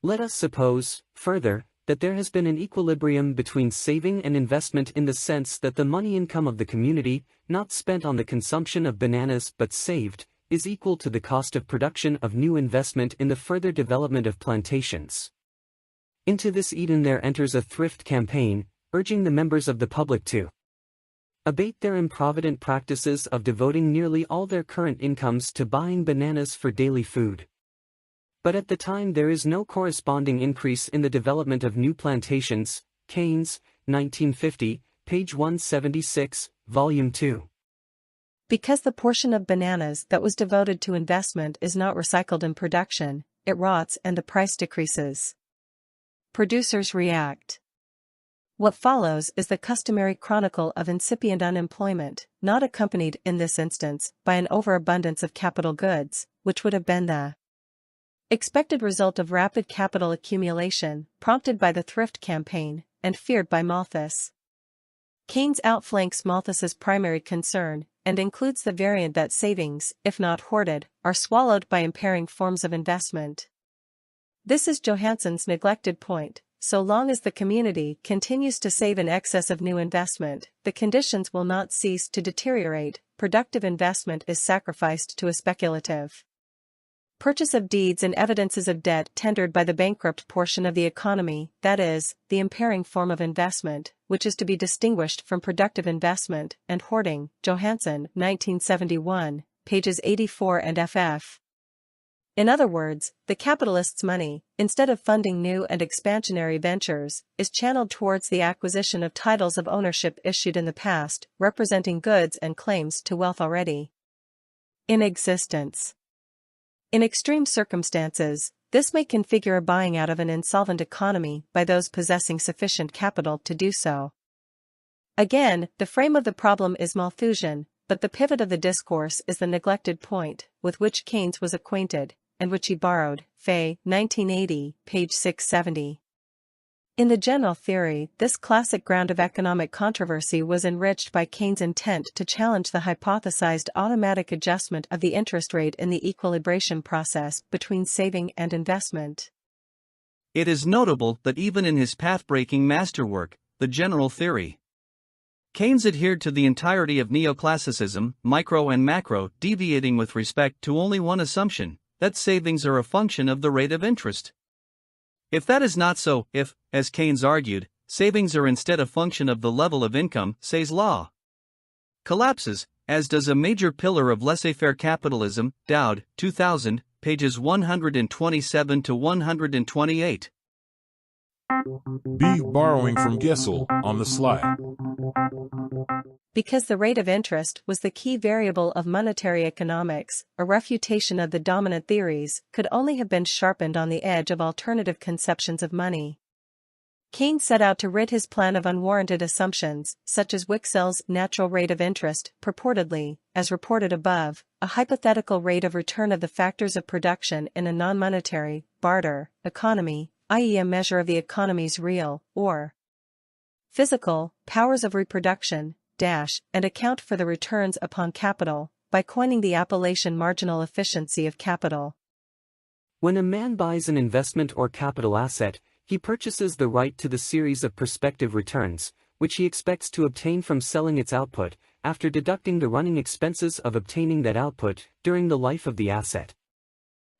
Let us suppose, further, that there has been an equilibrium between saving and investment in the sense that the money income of the community, not spent on the consumption of bananas but saved, is equal to the cost of production of new investment in the further development of plantations. Into this Eden there enters a thrift campaign, urging the members of the public to abate their improvident practices of devoting nearly all their current incomes to buying bananas for daily food. But at the time there is no corresponding increase in the development of new plantations. Keynes, 1950, page 176, volume 2. Because the portion of bananas that was devoted to investment is not recycled in production, it rots and the price decreases. Producers react. What follows is the customary chronicle of incipient unemployment, not accompanied, in this instance, by an overabundance of capital goods, which would have been the expected result of rapid capital accumulation, prompted by the thrift campaign, and feared by Malthus. Keynes outflanks Malthus's primary concern, and includes the variant that savings, if not hoarded, are swallowed by impairing forms of investment. This is Johansson's neglected point. So long as the community continues to save in excess of new investment, the conditions will not cease to deteriorate. Productive investment is sacrificed to a speculative purchase of deeds and evidences of debt tendered by the bankrupt portion of the economy, that is, the impairing form of investment, which is to be distinguished from productive investment and hoarding. Johansson, 1971, pages 84 and ff. In other words, the capitalist's money, instead of funding new and expansionary ventures, is channeled towards the acquisition of titles of ownership issued in the past, representing goods and claims to wealth already in existence. In extreme circumstances, this may configure a buying out of an insolvent economy by those possessing sufficient capital to do so. Again, the frame of the problem is Malthusian, but the pivot of the discourse is the neglected point, with which Keynes was acquainted, and which he borrowed. Fay, 1980, page 670. In the general theory, this classic ground of economic controversy was enriched by Keynes' intent to challenge the hypothesized automatic adjustment of the interest rate in the equilibration process between saving and investment. It is notable that even in his path-breaking masterwork, The General Theory, Keynes adhered to the entirety of neoclassicism, micro and macro, deviating with respect to only one assumption, that savings are a function of the rate of interest. If that is not so, if, as Keynes argued, savings are instead a function of the level of income, Say's law collapses, as does a major pillar of laissez-faire capitalism. Dowd, 2000, pages 127 to 128. B. Borrowing from Gesell, on the sly. Because the rate of interest was the key variable of monetary economics, a refutation of the dominant theories could only have been sharpened on the edge of alternative conceptions of money. Keynes set out to rid his plan of unwarranted assumptions, such as Wicksell's natural rate of interest, purportedly, as reported above, a hypothetical rate of return of the factors of production in a non-monetary, barter, economy, i.e. a measure of the economy's real, or physical, powers of reproduction, and account for the returns upon capital, by coining the appellation marginal efficiency of capital. When a man buys an investment or capital asset, he purchases the right to the series of prospective returns, which he expects to obtain from selling its output, after deducting the running expenses of obtaining that output during the life of the asset.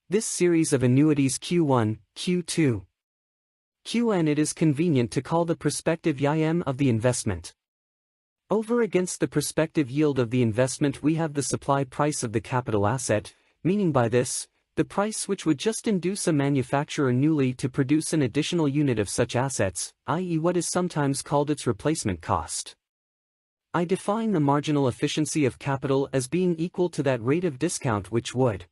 This series of annuities Q1, Q2, Qn it is convenient to call the prospective YM of the investment. Over against the prospective yield of the investment we have the supply price of the capital asset, meaning by this, the price which would just induce a manufacturer newly to produce an additional unit of such assets, i.e. what is sometimes called its replacement cost. I define the marginal efficiency of capital as being equal to that rate of discount which would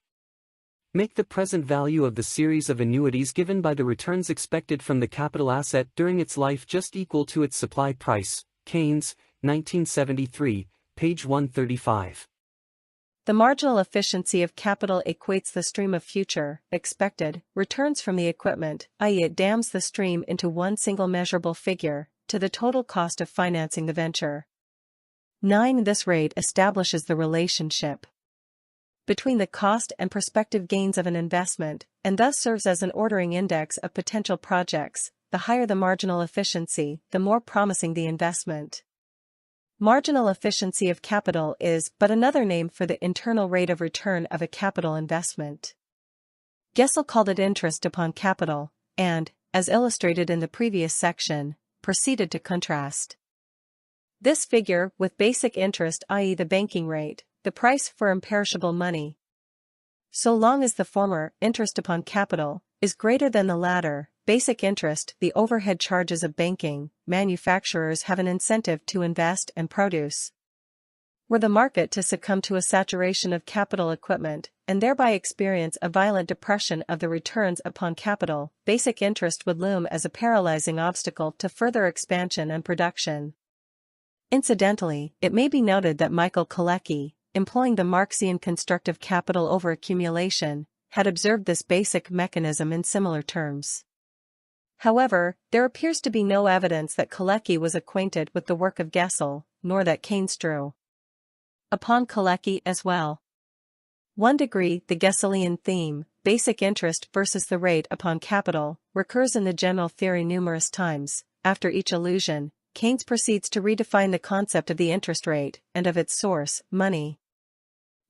make the present value of the series of annuities given by the returns expected from the capital asset during its life just equal to its supply price. Keynes, 1973, page 135. The marginal efficiency of capital equates the stream of future, expected, returns from the equipment, i.e. it dams the stream into one single measurable figure, to the total cost of financing the venture. 9. This rate establishes the relationship between the cost and prospective gains of an investment, and thus serves as an ordering index of potential projects. The higher the marginal efficiency, the more promising the investment. Marginal efficiency of capital is but another name for the internal rate of return of a capital investment. Gesell called it interest upon capital, and, as illustrated in the previous section, proceeded to contrast this figure with basic interest, i.e. the banking rate, the price for imperishable money. So long as the former, interest upon capital, is greater than the latter, basic interest, the overhead charges of banking, manufacturers have an incentive to invest and produce. Were the market to succumb to a saturation of capital equipment, and thereby experience a violent depression of the returns upon capital, basic interest would loom as a paralyzing obstacle to further expansion and production. Incidentally, it may be noted that Michael Kalecki, employing the Marxian constructive capital over accumulation, had observed this basic mechanism in similar terms. However, there appears to be no evidence that Kalecki was acquainted with the work of Gesell, nor that Keynes drew upon Kalecki as well. 1 degree, the Gessellian theme, basic interest versus the rate upon capital, recurs in the general theory numerous times. After each allusion, Keynes proceeds to redefine the concept of the interest rate, and of its source, money.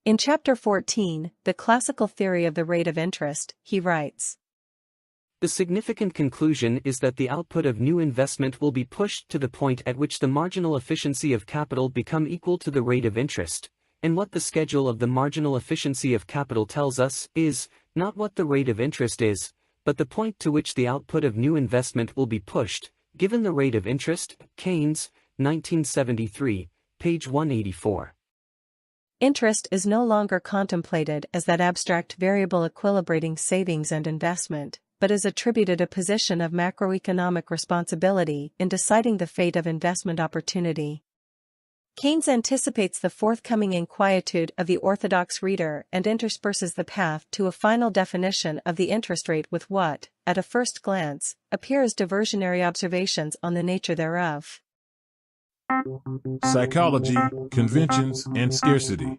In Chapter 14, The Classical Theory of the Rate of Interest, he writes, "The significant conclusion is that the output of new investment will be pushed to the point at which the marginal efficiency of capital become equal to the rate of interest, and what the schedule of the marginal efficiency of capital tells us is, not what the rate of interest is, but the point to which the output of new investment will be pushed, given the rate of interest." Keynes, 1973, page 184. Interest is no longer contemplated as that abstract variable equilibrating savings and investment, but is attributed a position of macroeconomic responsibility in deciding the fate of investment opportunity. Keynes anticipates the forthcoming inquietude of the orthodox reader and intersperses the path to a final definition of the interest rate with what, at a first glance, appear as diversionary observations on the nature thereof. Psychology, conventions, and scarcity.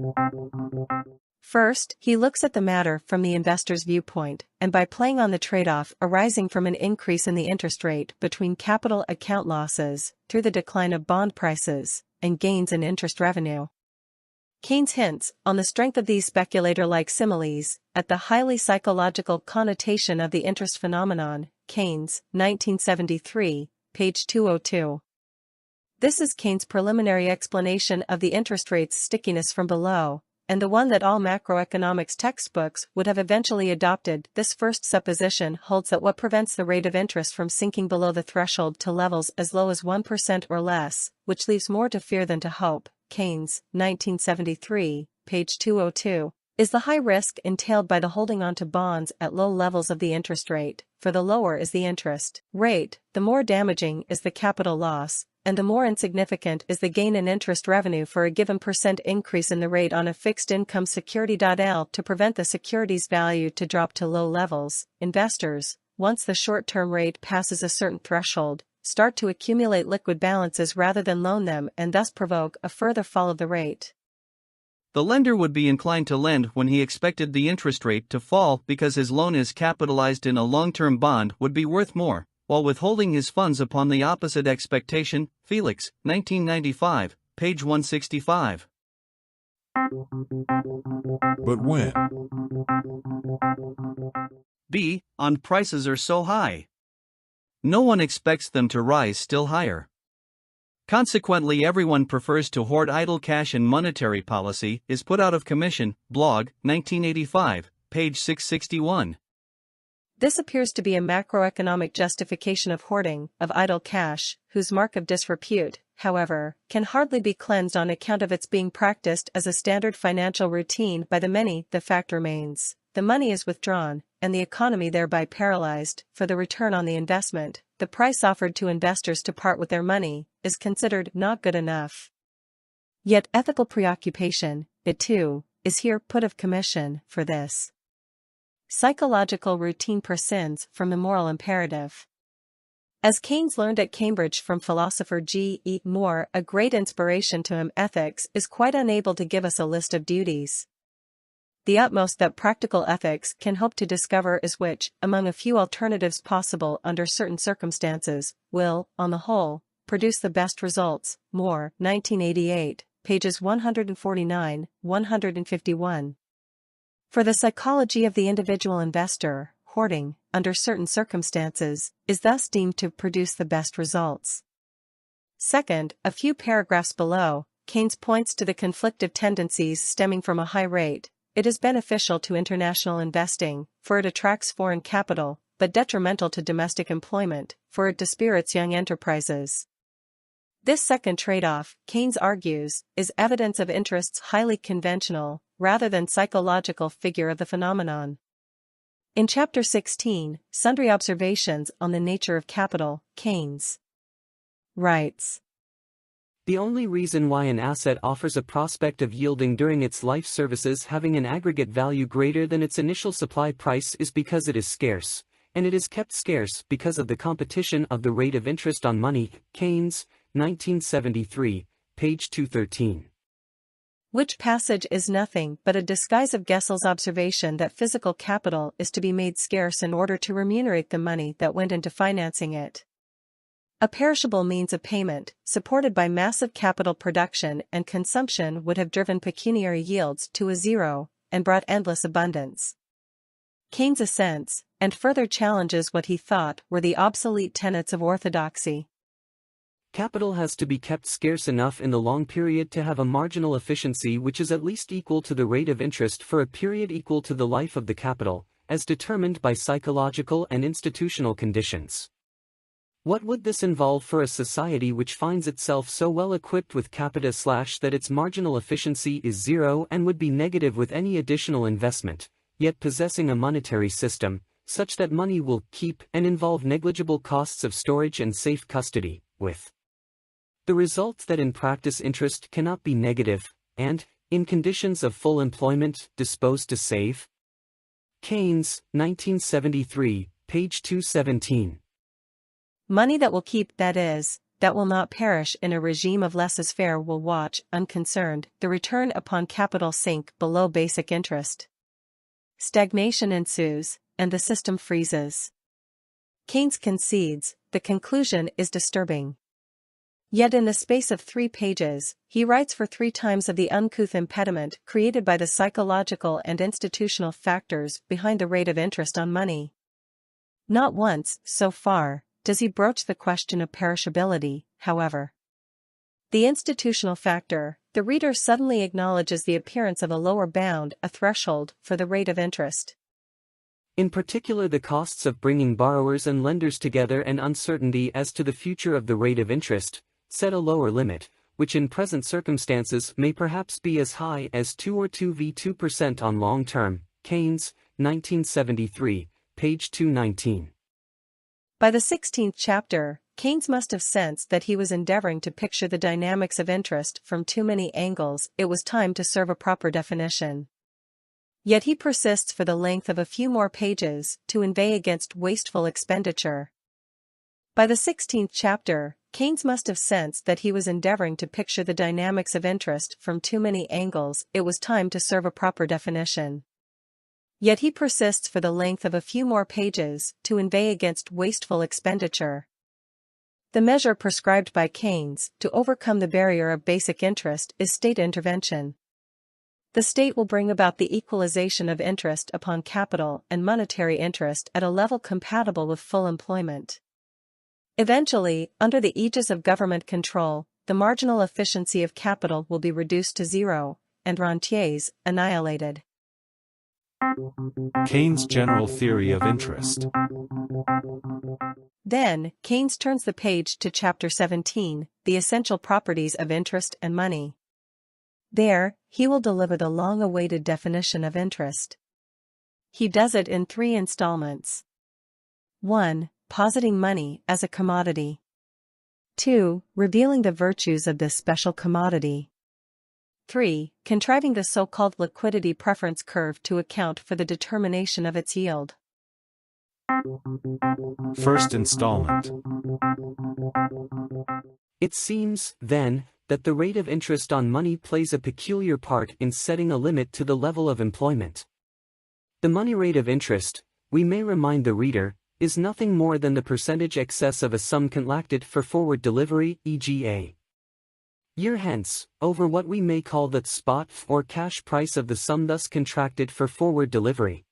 First, he looks at the matter from the investor's viewpoint, and by playing on the trade-off arising from an increase in the interest rate between capital account losses, through the decline of bond prices, and gains in interest revenue. Keynes hints, on the strength of these speculator-like similes, at the highly psychological connotation of the interest phenomenon. Keynes, 1973, page 202. This is Keynes' preliminary explanation of the interest rate's stickiness from below, and the one that all macroeconomics textbooks would have eventually adopted. This first supposition holds that what prevents the rate of interest from sinking below the threshold to levels as low as 1% or less, which leaves more to fear than to hope, Keynes, 1973, page 202, is the high risk entailed by the holding on to bonds at low levels of the interest rate, for the lower is the interest rate, the more damaging is the capital loss, and the more insignificant is the gain in interest revenue for a given percent increase in the rate on a fixed income security. L. To prevent the security's value to drop to low levels, investors, once the short-term rate passes a certain threshold, start to accumulate liquid balances rather than loan them and thus provoke a further fall of the rate. The lender would be inclined to lend when he expected the interest rate to fall because his loan is capitalized in a long-term bond would be worth more, while withholding his funds upon the opposite expectation. Felix, 1995, page 165. But when? B. On prices are so high. No one expects them to rise still higher. Consequently, everyone prefers to hoard idle cash, and monetary policy is put out of commission. Blog, 1985, page 661. This appears to be a macroeconomic justification of hoarding, of idle cash, whose mark of disrepute, however, can hardly be cleansed on account of its being practiced as a standard financial routine by the many. The fact remains, the money is withdrawn, and the economy thereby paralyzed. For the return on the investment, the price offered to investors to part with their money, is considered not good enough. Yet ethical preoccupation, it too, is here put of commission. For this psychological routine persins from the moral imperative. As Keynes learned at Cambridge from philosopher G.E. Moore, a great inspiration to him, ethics is quite unable to give us a list of duties. The utmost that practical ethics can hope to discover is which, among a few alternatives possible under certain circumstances, will, on the whole, produce the best results. Moore, 1988, pages 149, 151. For the psychology of the individual investor, hoarding, under certain circumstances, is thus deemed to produce the best results. Second, a few paragraphs below, Keynes points to the conflictive tendencies stemming from a high rate. It is beneficial to international investing, for it attracts foreign capital, but detrimental to domestic employment, for it dispirits young enterprises. This second trade-off, Keynes argues, is evidence of interests highly conventional, rather than psychological figure of the phenomenon. In Chapter 16, Sundry Observations on the Nature of Capital, Keynes writes, The only reason why an asset offers a prospect of yielding during its life services having an aggregate value greater than its initial supply price is because it is scarce, and it is kept scarce because of the competition of the rate of interest on money. Keynes, 1973, page 213. Which passage is nothing but a disguise of Gesell's observation that physical capital is to be made scarce in order to remunerate the money that went into financing it. A perishable means of payment, supported by massive capital production and consumption, would have driven pecuniary yields to a zero, and brought endless abundance. Keynes assents, and further challenges what he thought were the obsolete tenets of orthodoxy. Capital has to be kept scarce enough in the long period to have a marginal efficiency which is at least equal to the rate of interest for a period equal to the life of the capital, as determined by psychological and institutional conditions. What would this involve for a society which finds itself so well equipped with capita / that its marginal efficiency is zero and would be negative with any additional investment, yet possessing a monetary system, such that money will keep and involve negligible costs of storage and safe custody, with the result that in practice interest cannot be negative, and, in conditions of full employment, disposed to save? Keynes, 1973, page 217. Money that will keep, that is, that will not perish in a regime of laissez-faire, will watch, unconcerned, the return upon capital sink below basic interest. Stagnation ensues, and the system freezes. Keynes concedes, the conclusion is disturbing. Yet in the space of 3 pages, he writes for 3 times of the uncouth impediment created by the psychological and institutional factors behind the rate of interest on money. Not once, so far, does he broach the question of perishability, however. The institutional factor, the reader suddenly acknowledges the appearance of a lower bound, a threshold, for the rate of interest. In particular, the costs of bringing borrowers and lenders together and uncertainty as to the future of the rate of interest, set a lower limit, which in present circumstances may perhaps be as high as 2 or 2% on long term. Keynes, 1973, page 219. By the 16th chapter, Keynes must have sensed that he was endeavoring to picture the dynamics of interest from too many angles. It was time to serve a proper definition. Yet he persists for the length of a few more pages to inveigh against wasteful expenditure. By the 16th chapter, Keynes must have sensed that he was endeavoring to picture the dynamics of interest from too many angles. It was time to serve a proper definition. Yet he persists for the length of a few more pages to inveigh against wasteful expenditure. The measure prescribed by Keynes to overcome the barrier of basic interest is state intervention. The state will bring about the equalization of interest upon capital and monetary interest at a level compatible with full employment. Eventually, under the aegis of government control, the marginal efficiency of capital will be reduced to zero, and rentiers annihilated. Keynes' general theory of interest. Then, Keynes turns the page to Chapter 17, The Essential Properties of Interest and Money. There, he will deliver the long-awaited definition of interest. He does it in 3 installments. 1. Positing money as a commodity. 2. Revealing the virtues of this special commodity. 3. Contriving the so-called liquidity preference curve to account for the determination of its yield. First installment. It seems, then, that the rate of interest on money plays a peculiar part in setting a limit to the level of employment. The money rate of interest, we may remind the reader, is nothing more than the percentage excess of a sum contracted for forward delivery, e.g. a year hence, over what we may call the spot or cash price of the sum thus contracted for forward delivery.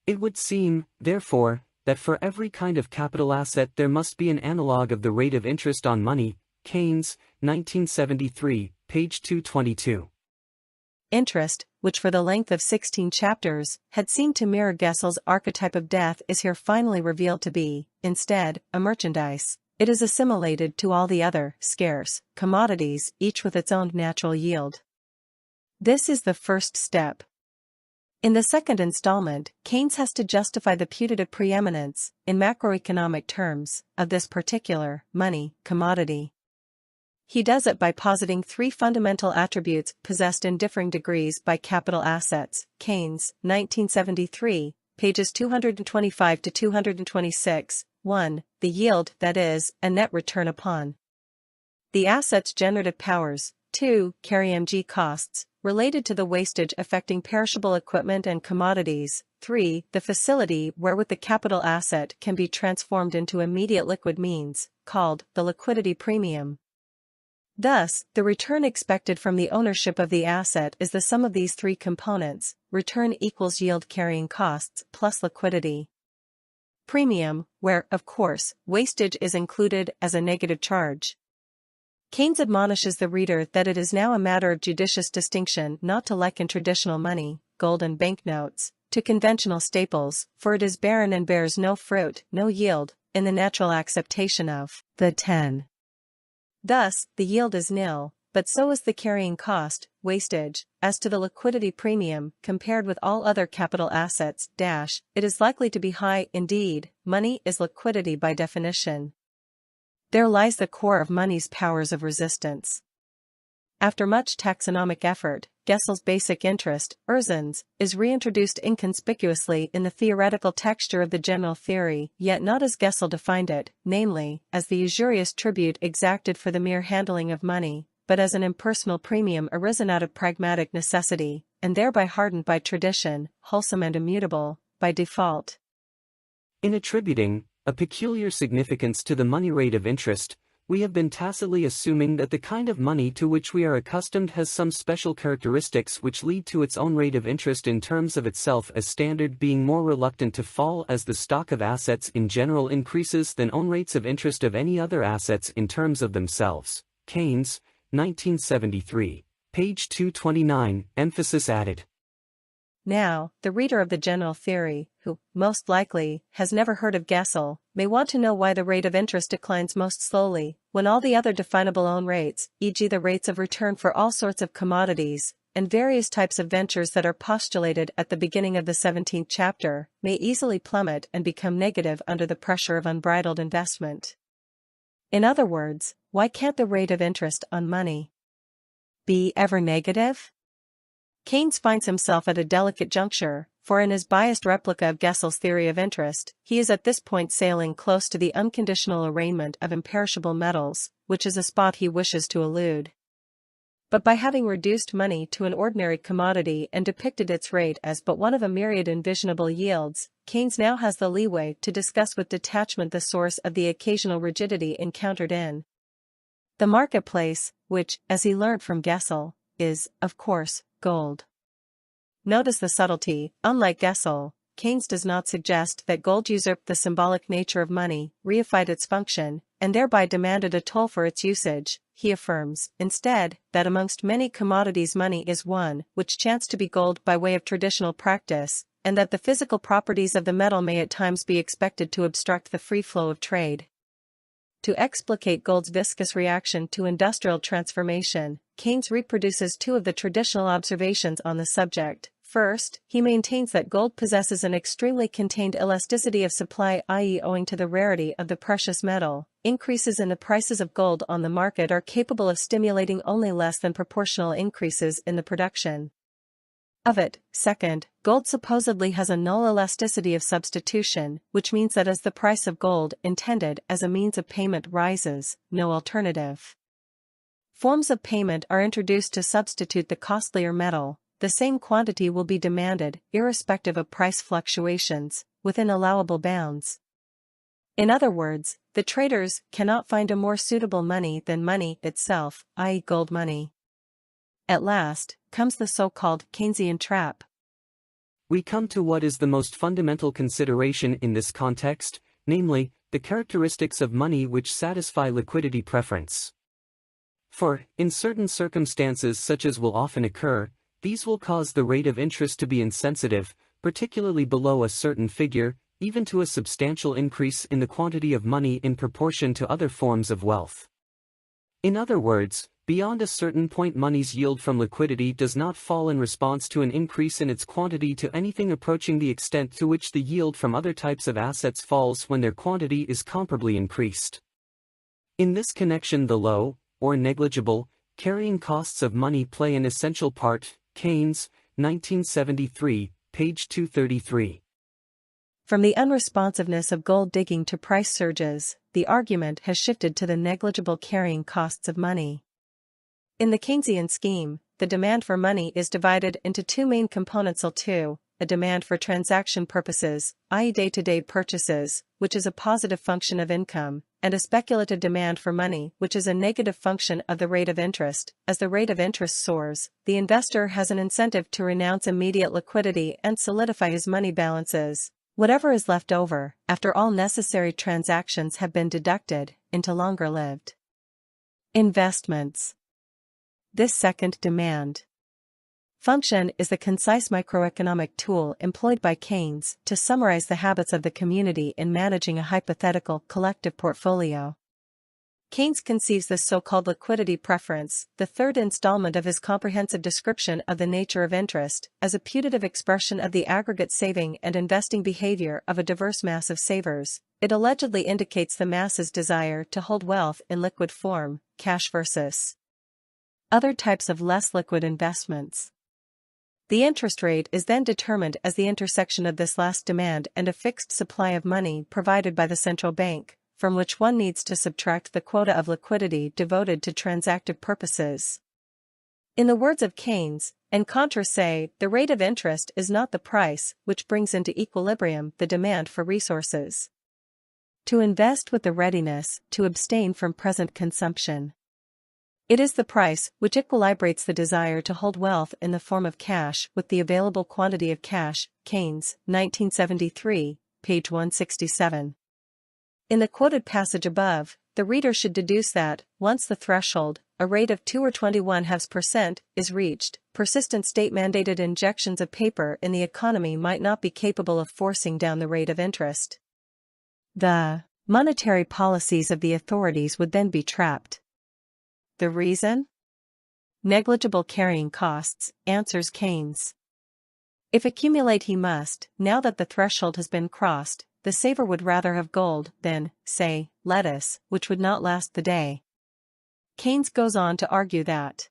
It would seem, therefore, that for every kind of capital asset there must be an analogue of the rate of interest on money. Keynes, 1973, page 222. Interest, which for the length of 16 chapters, had seemed to mirror Gesell's archetype of death, is here finally revealed to be, instead, a merchandise. It is assimilated to all the other, scarce, commodities, each with its own natural yield. This is the first step. In the second installment, Keynes has to justify the putative preeminence, in macroeconomic terms, of this particular, money, commodity. He does it by positing 3 fundamental attributes possessed in differing degrees by capital assets. Keynes, 1973, pages 225 to 226. 1. The yield, that is, a net return upon the asset's generative powers. 2. Carry-mg costs, related to the wastage affecting perishable equipment and commodities. 3. The facility wherewith the capital asset can be transformed into immediate liquid means, called the liquidity premium. Thus, the return expected from the ownership of the asset is the sum of these 3 components. Return equals yield carrying costs plus liquidity premium, where, of course, wastage is included as a negative charge. Keynes admonishes the reader that it is now a matter of judicious distinction not to liken traditional money, gold and banknotes, to conventional staples, for it is barren and bears no fruit, no yield, in the natural acceptation of the 10. Thus, the yield is nil, but so is the carrying cost, wastage. As to the liquidity premium, compared with all other capital assets, it is likely to be high. Indeed, money is liquidity by definition. There lies the core of money's powers of resistance. After much taxonomic effort, Gesell's basic interest, Ursins, is reintroduced inconspicuously in the theoretical texture of the general theory, yet not as Gesell defined it, namely, as the usurious tribute exacted for the mere handling of money, but as an impersonal premium arisen out of pragmatic necessity, and thereby hardened by tradition, wholesome and immutable, by default. In attributing a peculiar significance to the money rate of interest, we have been tacitly assuming that the kind of money to which we are accustomed has some special characteristics which lead to its own rate of interest in terms of itself as standard, being more reluctant to fall as the stock of assets in general increases than own rates of interest of any other assets in terms of themselves. Keynes, 1973, page 229, emphasis added. Now, the reader of the general theory, who, most likely, has never heard of Gesell, may want to know why the rate of interest declines most slowly, when all the other definable own rates, e.g. the rates of return for all sorts of commodities, and various types of ventures that are postulated at the beginning of the 17th chapter, may easily plummet and become negative under the pressure of unbridled investment. In other words, why can't the rate of interest on money be ever negative? Keynes finds himself at a delicate juncture, for in his biased replica of Gesell's theory of interest, he is at this point sailing close to the unconditional arraignment of imperishable metals, which is a spot he wishes to elude. But by having reduced money to an ordinary commodity and depicted its rate as but one of a myriad envisionable yields, Keynes now has the leeway to discuss with detachment the source of the occasional rigidity encountered in the marketplace, which, as he learnt from Gesell, is, of course, gold. Notice the subtlety. Unlike Gesell, Keynes does not suggest that gold usurped the symbolic nature of money, reified its function, and thereby demanded a toll for its usage. He affirms, instead, that amongst many commodities money is one which chanced to be gold by way of traditional practice, and that the physical properties of the metal may at times be expected to obstruct the free flow of trade. To explicate gold's viscous reaction to industrial transformation, Keynes reproduces two of the traditional observations on the subject. First, he maintains that gold possesses an extremely contained elasticity of supply, i.e., owing to the rarity of the precious metal, increases in the prices of gold on the market are capable of stimulating only less than proportional increases in the production of it. Second, gold supposedly has a null elasticity of substitution, which means that as the price of gold intended as a means of payment rises, no alternative forms of payment are introduced to substitute the costlier metal, the same quantity will be demanded, irrespective of price fluctuations, within allowable bounds. In other words, the traders cannot find a more suitable money than money itself, i.e., gold money. At last, comes the so-called Keynesian trap. We come to what is the most fundamental consideration in this context, namely, the characteristics of money which satisfy liquidity preference. For, in certain circumstances such as will often occur, these will cause the rate of interest to be insensitive, particularly below a certain figure, even to a substantial increase in the quantity of money in proportion to other forms of wealth. In other words, beyond a certain point money's yield from liquidity does not fall in response to an increase in its quantity to anything approaching the extent to which the yield from other types of assets falls when their quantity is comparably increased. In this connection the low, or negligible, carrying costs of money play an essential part. Keynes, 1973, page 233. From the unresponsiveness of gold digging to price surges, the argument has shifted to the negligible carrying costs of money. In the Keynesian scheme, the demand for money is divided into two main components: L2, a demand for transaction purposes, i.e. day-to-day purchases, which is a positive function of income, and a speculative demand for money, which is a negative function of the rate of interest. As the rate of interest soars, the investor has an incentive to renounce immediate liquidity and solidify his money balances, whatever is left over, after all necessary transactions have been deducted, into longer-lived investments. This second demand function is the concise microeconomic tool employed by Keynes to summarize the habits of the community in managing a hypothetical collective portfolio. Keynes conceives this so-called liquidity preference, the third installment of his comprehensive description of the nature of interest, as a putative expression of the aggregate saving and investing behavior of a diverse mass of savers. It allegedly indicates the mass's desire to hold wealth in liquid form, cash versus other types of less liquid investments. The interest rate is then determined as the intersection of this last demand and a fixed supply of money provided by the central bank, from which one needs to subtract the quota of liquidity devoted to transactive purposes. In the words of Keynes, en contra se, the rate of interest is not the price which brings into equilibrium the demand for resources to invest with the readiness to abstain from present consumption. It is the price which equilibrates the desire to hold wealth in the form of cash with the available quantity of cash. Keynes, 1973, page 167. In the quoted passage above, the reader should deduce that, once the threshold, a rate of 2 or 21/2%, is reached, persistent state-mandated injections of paper in the economy might not be capable of forcing down the rate of interest. The monetary policies of the authorities would then be trapped. The reason? Negligible carrying costs, answers Keynes. If accumulate he must, now that the threshold has been crossed, the saver would rather have gold than, say, lettuce, which would not last the day. Keynes goes on to argue that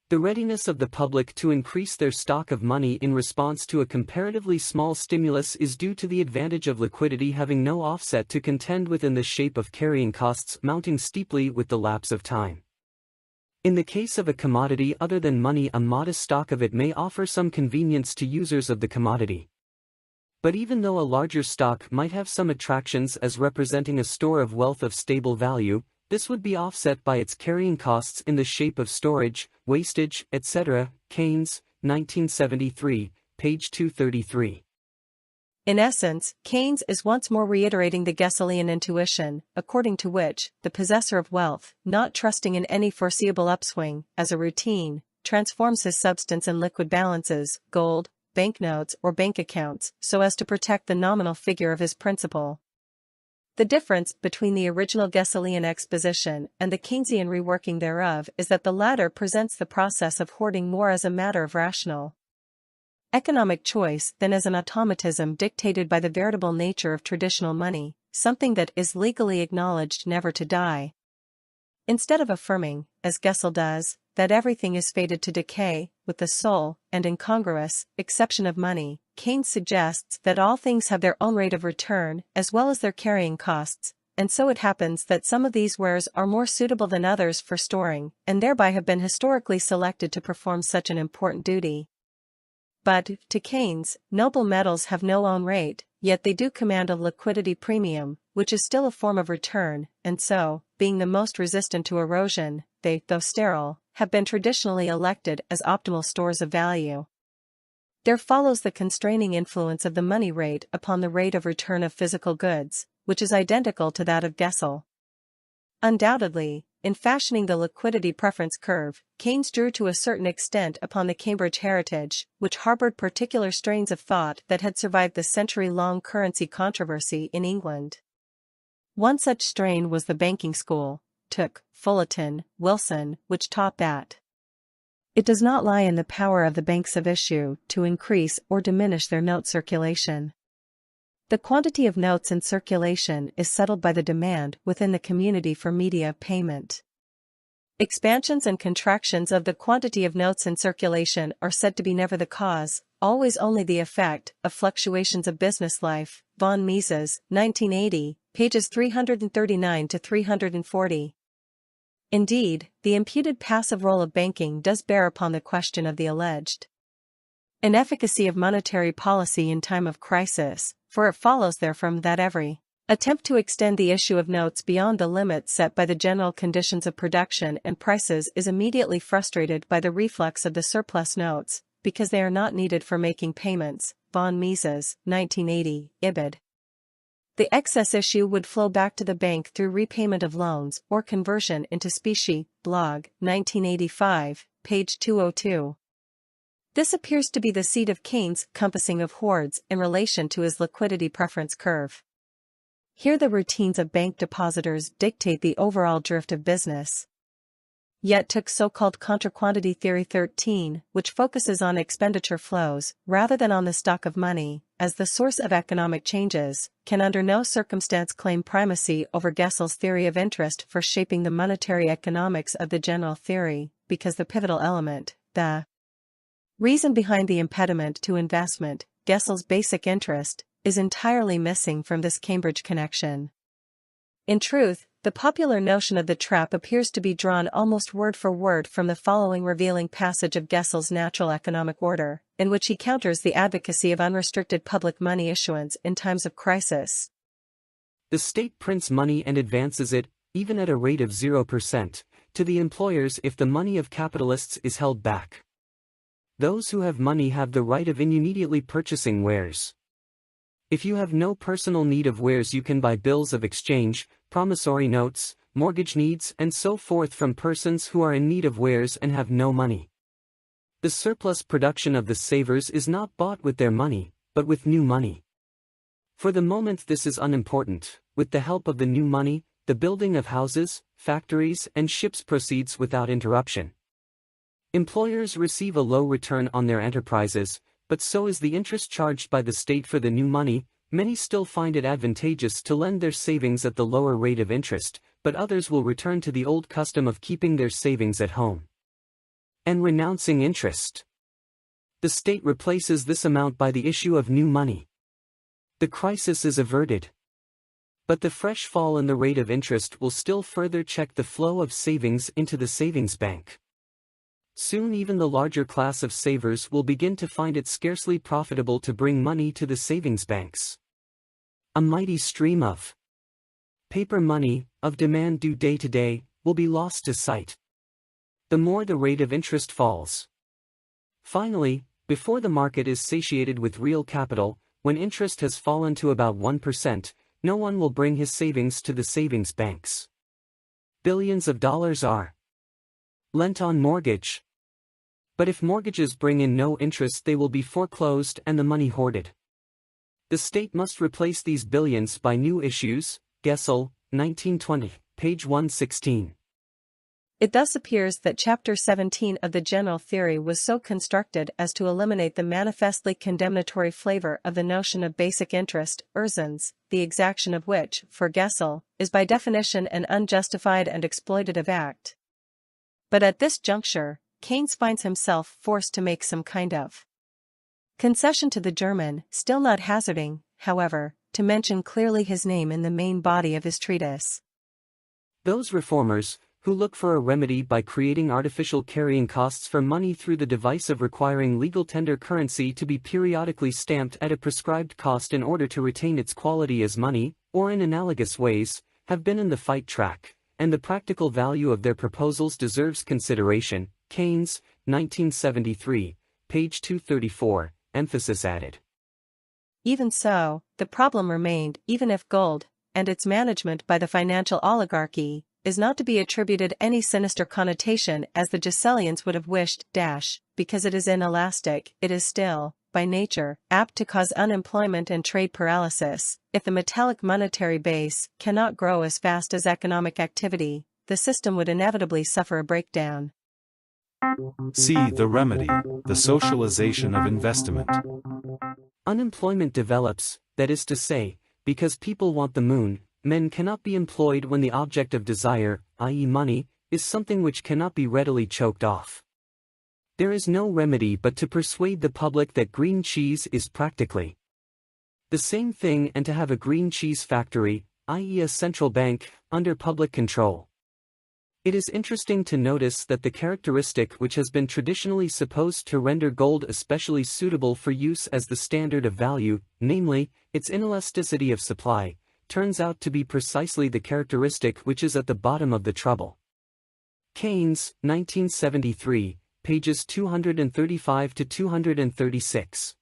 The readiness of the public to increase their stock of money in response to a comparatively small stimulus is due to the advantage of liquidity having no offset to contend with in the shape of carrying costs mounting steeply with the lapse of time. In the case of a commodity other than money, a modest stock of it may offer some convenience to users of the commodity. But even though a larger stock might have some attractions as representing a store of wealth of stable value, this would be offset by its carrying costs in the shape of storage, wastage, etc. Keynes, 1973, page 233. In essence, Keynes is once more reiterating the Gessellian intuition, according to which, the possessor of wealth, not trusting in any foreseeable upswing, as a routine, transforms his substance in liquid balances, gold, banknotes or bank accounts, so as to protect the nominal figure of his principal. The difference between the original Gessellian exposition and the Keynesian reworking thereof is that the latter presents the process of hoarding more as a matter of rational economic choice than as an automatism dictated by the veritable nature of traditional money, something that is legally acknowledged never to die. Instead of affirming, as Gesell does, that everything is fated to decay, with the sole and incongruous exception of money, Keynes suggests that all things have their own rate of return as well as their carrying costs, and so it happens that some of these wares are more suitable than others for storing, and thereby have been historically selected to perform such an important duty. But, to Keynes, noble metals have no own rate, yet they do command a liquidity premium, which is still a form of return, and so, being the most resistant to erosion, they, though sterile, have been traditionally elected as optimal stores of value. There follows the constraining influence of the money rate upon the rate of return of physical goods, which is identical to that of Gesell. Undoubtedly, in fashioning the liquidity preference curve, Keynes drew to a certain extent upon the Cambridge heritage, which harbored particular strains of thought that had survived the century-long currency controversy in England. One such strain was the banking school, Tooke, Fullerton, Wilson, which taught that it does not lie in the power of the banks of issue to increase or diminish their note circulation. The quantity of notes in circulation is settled by the demand within the community for media of payment. Expansions and contractions of the quantity of notes in circulation are said to be never the cause, always only the effect, of fluctuations of business life. Von Mises, 1980, pages 339 to 340. Indeed, the imputed passive role of banking does bear upon the question of the alleged inefficacy of monetary policy in time of crisis, for it follows therefrom that every attempt to extend the issue of notes beyond the limits set by the general conditions of production and prices is immediately frustrated by the reflux of the surplus notes, because they are not needed for making payments. Von Mises, 1980, Ibid. The excess issue would flow back to the bank through repayment of loans or conversion into specie. Blog, 1985, page 202. This appears to be the seed of Keynes' compassing of hoards in relation to his liquidity preference curve. Here the routines of bank depositors dictate the overall drift of business. Yet took so-called contra-quantity theory 13, which focuses on expenditure flows, rather than on the stock of money, as the source of economic changes, can under no circumstance claim primacy over Gesell's theory of interest for shaping the monetary economics of the general theory, because the pivotal element, the reason behind the impediment to investment, Gesell's basic interest, is entirely missing from this Cambridge connection. In truth, the popular notion of the trap appears to be drawn almost word for word from the following revealing passage of Gesell's Natural Economic Order, in which he counters the advocacy of unrestricted public money issuance in times of crisis. The state prints money and advances it, even at a rate of 0%, to the employers if the money of capitalists is held back. Those who have money have the right of immediately purchasing wares. If you have no personal need of wares, you can buy bills of exchange, promissory notes, mortgage needs, and so forth from persons who are in need of wares and have no money. The surplus production of the savers is not bought with their money, but with new money. For the moment this is unimportant. With the help of the new money, the building of houses, factories, and ships proceeds without interruption. Employers receive a low return on their enterprises, but so is the interest charged by the state for the new money. Many still find it advantageous to lend their savings at the lower rate of interest, but others will return to the old custom of keeping their savings at home. and renouncing interest. The state replaces this amount by the issue of new money. The crisis is averted. But the fresh fall in the rate of interest will still further check the flow of savings into the savings bank. Soon even the larger class of savers will begin to find it scarcely profitable to bring money to the savings banks. A mighty stream of paper money, of demand due day to day, will be lost to sight. The more the rate of interest falls. Finally, before the market is satiated with real capital, when interest has fallen to about 1%, no one will bring his savings to the savings banks. Billions of dollars are lent on mortgage. But if mortgages bring in no interest, they will be foreclosed and the money hoarded. The state must replace these billions by new issues. Gesell, 1920, page 116. It thus appears that Chapter 17 of the general theory was so constructed as to eliminate the manifestly condemnatory flavor of the notion of basic interest, Erzens, the exaction of which, for Gesell, is by definition an unjustified and exploitative act. But at this juncture, Keynes finds himself forced to make some kind of concession to the German, still not hazarding, however, to mention clearly his name in the main body of his treatise. Those reformers, who look for a remedy by creating artificial carrying costs for money through the device of requiring legal tender currency to be periodically stamped at a prescribed cost in order to retain its quality as money, or in analogous ways, have been in the fight track, and the practical value of their proposals deserves consideration. Keynes, 1973, page 234, emphasis added. Even so, the problem remained, even if gold, and its management by the financial oligarchy, is not to be attributed any sinister connotation as the Gesellians would have wished, because it is inelastic, it is still, by nature, apt to cause unemployment and trade paralysis. If the metallic monetary base cannot grow as fast as economic activity, the system would inevitably suffer a breakdown. See the remedy, the socialization of investment. Unemployment develops, that is to say, because people want the moon. Men cannot be employed when the object of desire, i.e. money, is something which cannot be readily choked off. There is no remedy but to persuade the public that green cheese is practically the same thing and to have a green cheese factory, i.e. a central bank, under public control. It is interesting to notice that the characteristic which has been traditionally supposed to render gold especially suitable for use as the standard of value, namely, its inelasticity of supply, turns out to be precisely the characteristic which is at the bottom of the trouble. Keynes, 1973, pages 235 to 236.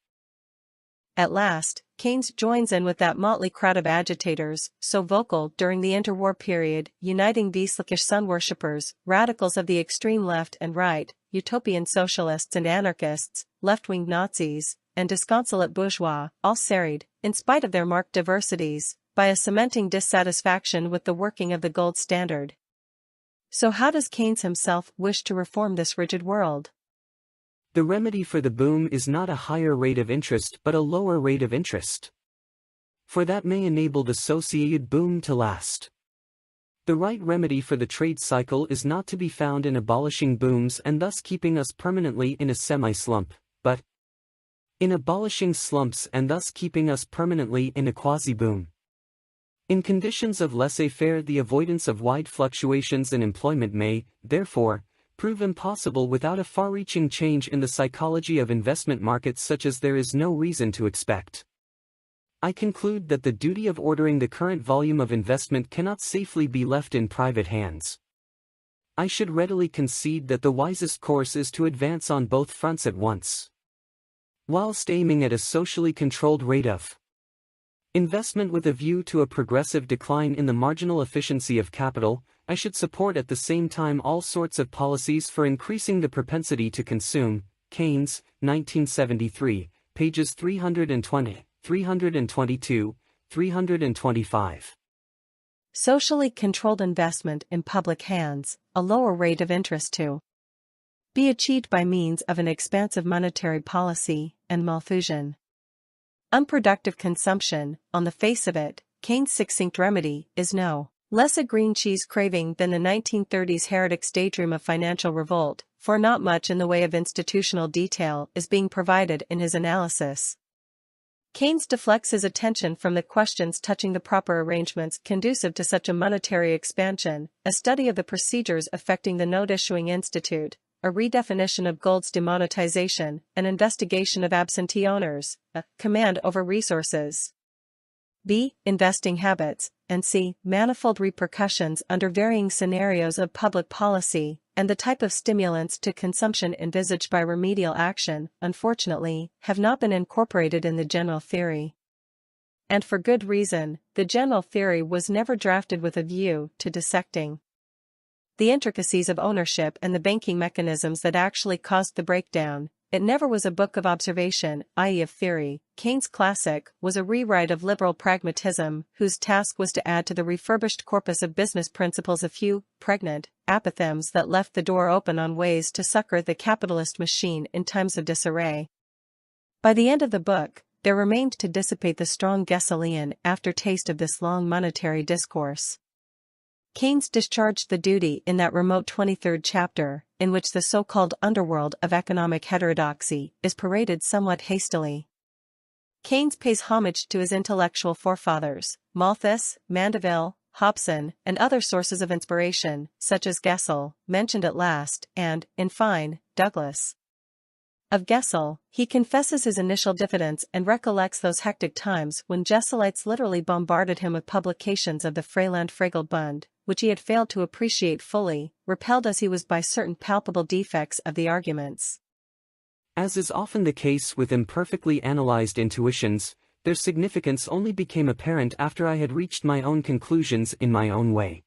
At last, Keynes joins in with that motley crowd of agitators, so vocal during the interwar period, uniting Wesentlicher sun worshippers, radicals of the extreme left and right, utopian socialists and anarchists, left-wing Nazis, and disconsolate bourgeois, all serried, in spite of their marked diversities, by a cementing dissatisfaction with the working of the gold standard. So how does Keynes himself wish to reform this rigid world? The remedy for the boom is not a higher rate of interest but a lower rate of interest. For that may enable the associated boom to last. The right remedy for the trade cycle is not to be found in abolishing booms and thus keeping us permanently in a semi-slump, but in abolishing slumps and thus keeping us permanently in a quasi-boom. In conditions of laissez-faire, the avoidance of wide fluctuations in employment may, therefore, prove impossible without a far-reaching change in the psychology of investment markets such as there is no reason to expect. I conclude that the duty of ordering the current volume of investment cannot safely be left in private hands. I should readily concede that the wisest course is to advance on both fronts at once, whilst aiming at a socially controlled rate of investment with a view to a progressive decline in the marginal efficiency of capital. I should support at the same time all sorts of policies for increasing the propensity to consume. Keynes, 1973, pages 320, 322, 325. Socially controlled investment in public hands, a lower rate of interest to be achieved by means of an expansive monetary policy, and Malthusian unproductive consumption. On the face of it, Keynes' succinct remedy is no less a green cheese craving than the 1930s heretic's daydream of financial revolt, for not much in the way of institutional detail is being provided in his analysis. Keynes deflects his attention from the questions touching the proper arrangements conducive to such a monetary expansion, a study of the procedures affecting the note-issuing institute, a redefinition of gold's demonetization, an investigation of absentee owners, a command over resources. B. Investing habits, and C. Manifold repercussions under varying scenarios of public policy, and the type of stimulants to consumption envisaged by remedial action, unfortunately, have not been incorporated in the general theory. And for good reason, the general theory was never drafted with a view to dissecting the intricacies of ownership and the banking mechanisms that actually caused the breakdown. It never was a book of observation, i.e. of theory. Keynes' classic was a rewrite of liberal pragmatism, whose task was to add to the refurbished corpus of business principles a few pregnant apothegms that left the door open on ways to succor the capitalist machine in times of disarray. By the end of the book, there remained to dissipate the strong Gessellian aftertaste of this long monetary discourse. Keynes discharged the duty in that remote 23rd chapter, in which the so-called underworld of economic heterodoxy is paraded somewhat hastily. Keynes pays homage to his intellectual forefathers, Malthus, Mandeville, Hobson, and other sources of inspiration, such as Gesell, mentioned at last, and, in fine, Douglas. Of Gesell, he confesses his initial diffidence and recollects those hectic times when Gessellites literally bombarded him with publications of the Freiland Fregelbund, which he had failed to appreciate fully, repelled as he was by certain palpable defects of the arguments. As is often the case with imperfectly analyzed intuitions, their significance only became apparent after I had reached my own conclusions in my own way.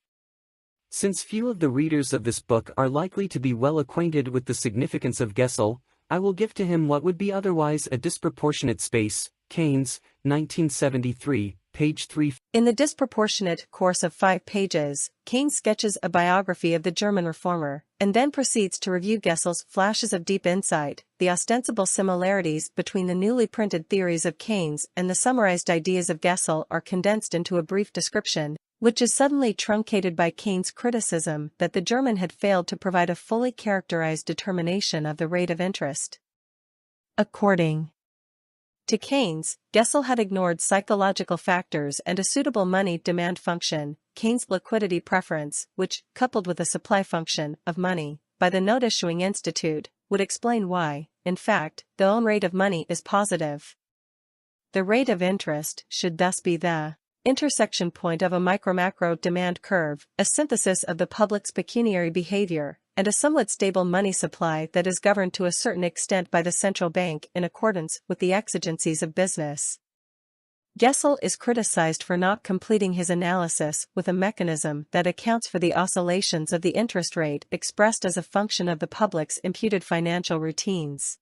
Since few of the readers of this book are likely to be well acquainted with the significance of Gesell, I will give to him what would be otherwise a disproportionate space. Keynes, 1973, page 3. In the disproportionate course of 5 pages, Keynes sketches a biography of the German reformer, and then proceeds to review Gesell's flashes of deep insight, the ostensible similarities between the newly printed theories of Keynes and the summarized ideas of Gesell are condensed into a brief description, which is suddenly truncated by Keynes' criticism that the German had failed to provide a fully characterized determination of the rate of interest. According to Keynes, Gesell had ignored psychological factors and a suitable money demand function, Keynes' liquidity preference, which, coupled with a supply function of money by the note-issuing institute, would explain why, in fact, the own rate of money is positive. The rate of interest should thus be the intersection point of a micro-macro demand curve, a synthesis of the public's pecuniary behavior, and a somewhat stable money supply that is governed to a certain extent by the central bank in accordance with the exigencies of business. Gesell is criticized for not completing his analysis with a mechanism that accounts for the oscillations of the interest rate expressed as a function of the public's imputed financial routines.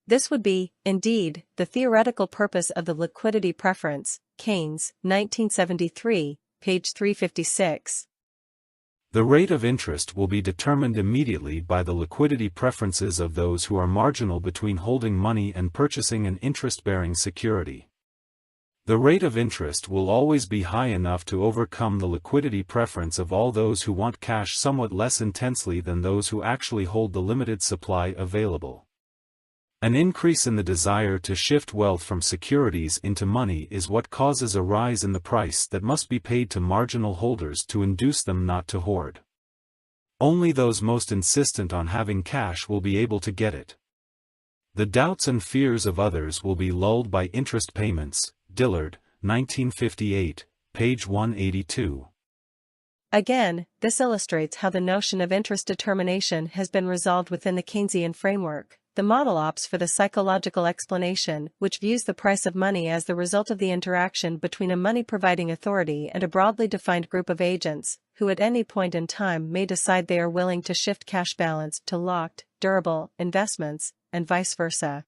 This would be, indeed, the theoretical purpose of the liquidity preference. Keynes, 1973, page 356. The rate of interest will be determined immediately by the liquidity preferences of those who are marginal between holding money and purchasing an interest-bearing security. The rate of interest will always be high enough to overcome the liquidity preference of all those who want cash somewhat less intensely than those who actually hold the limited supply available. An increase in the desire to shift wealth from securities into money is what causes a rise in the price that must be paid to marginal holders to induce them not to hoard. Only those most insistent on having cash will be able to get it. The doubts and fears of others will be lulled by interest payments. Dillard, 1958, page 182. Again, this illustrates how the notion of interest determination has been resolved within the Keynesian framework. The model opts for the psychological explanation, which views the price of money as the result of the interaction between a money-providing authority and a broadly defined group of agents, who at any point in time may decide they are willing to shift cash balance to locked, durable investments, and vice versa.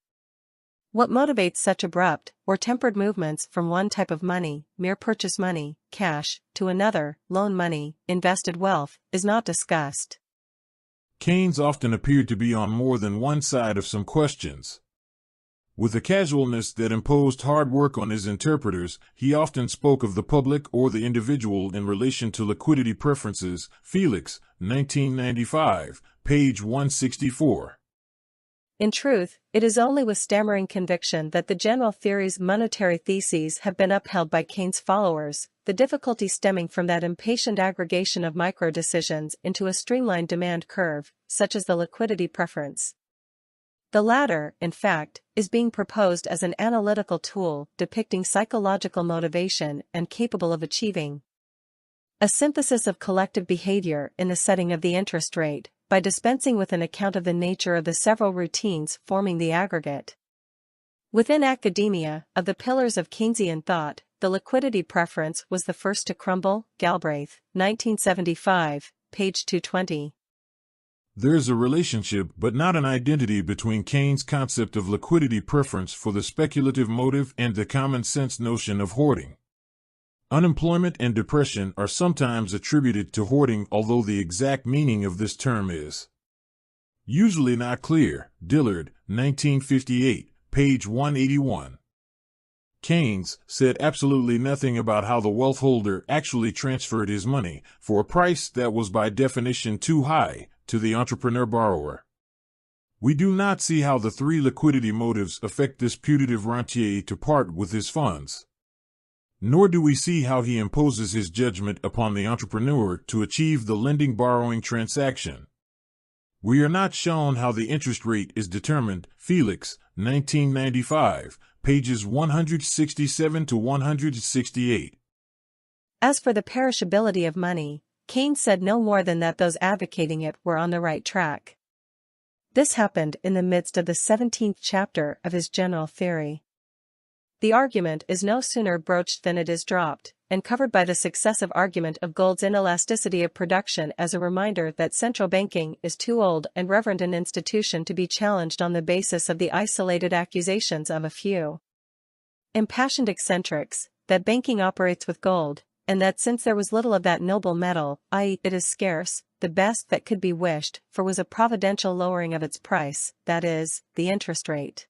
What motivates such abrupt, or tempered movements from one type of money, mere purchase money, cash, to another, loan money, invested wealth, is not discussed. Keynes often appeared to be on more than one side of some questions. With a casualness that imposed hard work on his interpreters, he often spoke of the public or the individual in relation to liquidity preferences. Felix, 1995, page 164. In truth, it is only with stammering conviction that the general theory's monetary theses have been upheld by Keynes' followers, the difficulty stemming from that impatient aggregation of micro-decisions into a streamlined demand curve, such as the liquidity preference. The latter, in fact, is being proposed as an analytical tool depicting psychological motivation and capable of achieving a synthesis of collective behavior in the setting of the interest rate, by dispensing with an account of the nature of the several routines forming the aggregate. Within academia, of the pillars of Keynesian thought, the liquidity preference was the first to crumble. Galbraith, 1975, page 220. There's a relationship but not an identity between Keynes' concept of liquidity preference for the speculative motive and the common-sense notion of hoarding. Unemployment and depression are sometimes attributed to hoarding, although the exact meaning of this term is usually not clear. Dillard, 1958, page 181. Keynes said absolutely nothing about how the wealth holder actually transferred his money, for a price that was by definition too high, to the entrepreneur-borrower. We do not see how the three liquidity motives affect this putative rentier to part with his funds. Nor do we see how he imposes his judgment upon the entrepreneur to achieve the lending-borrowing transaction. We are not shown how the interest rate is determined. Felix, 1995, pages 167 to 168. As for the perishability of money, Keynes said no more than that those advocating it were on the right track. This happened in the midst of the 17th chapter of his general theory. The argument is no sooner broached than it is dropped, and covered by the successive argument of gold's inelasticity of production as a reminder that central banking is too old and reverent an institution to be challenged on the basis of the isolated accusations of a few impassioned eccentrics, that banking operates with gold, and that since there was little of that noble metal, i.e., it is scarce, the best that could be wished for was a providential lowering of its price, that is, the interest rate.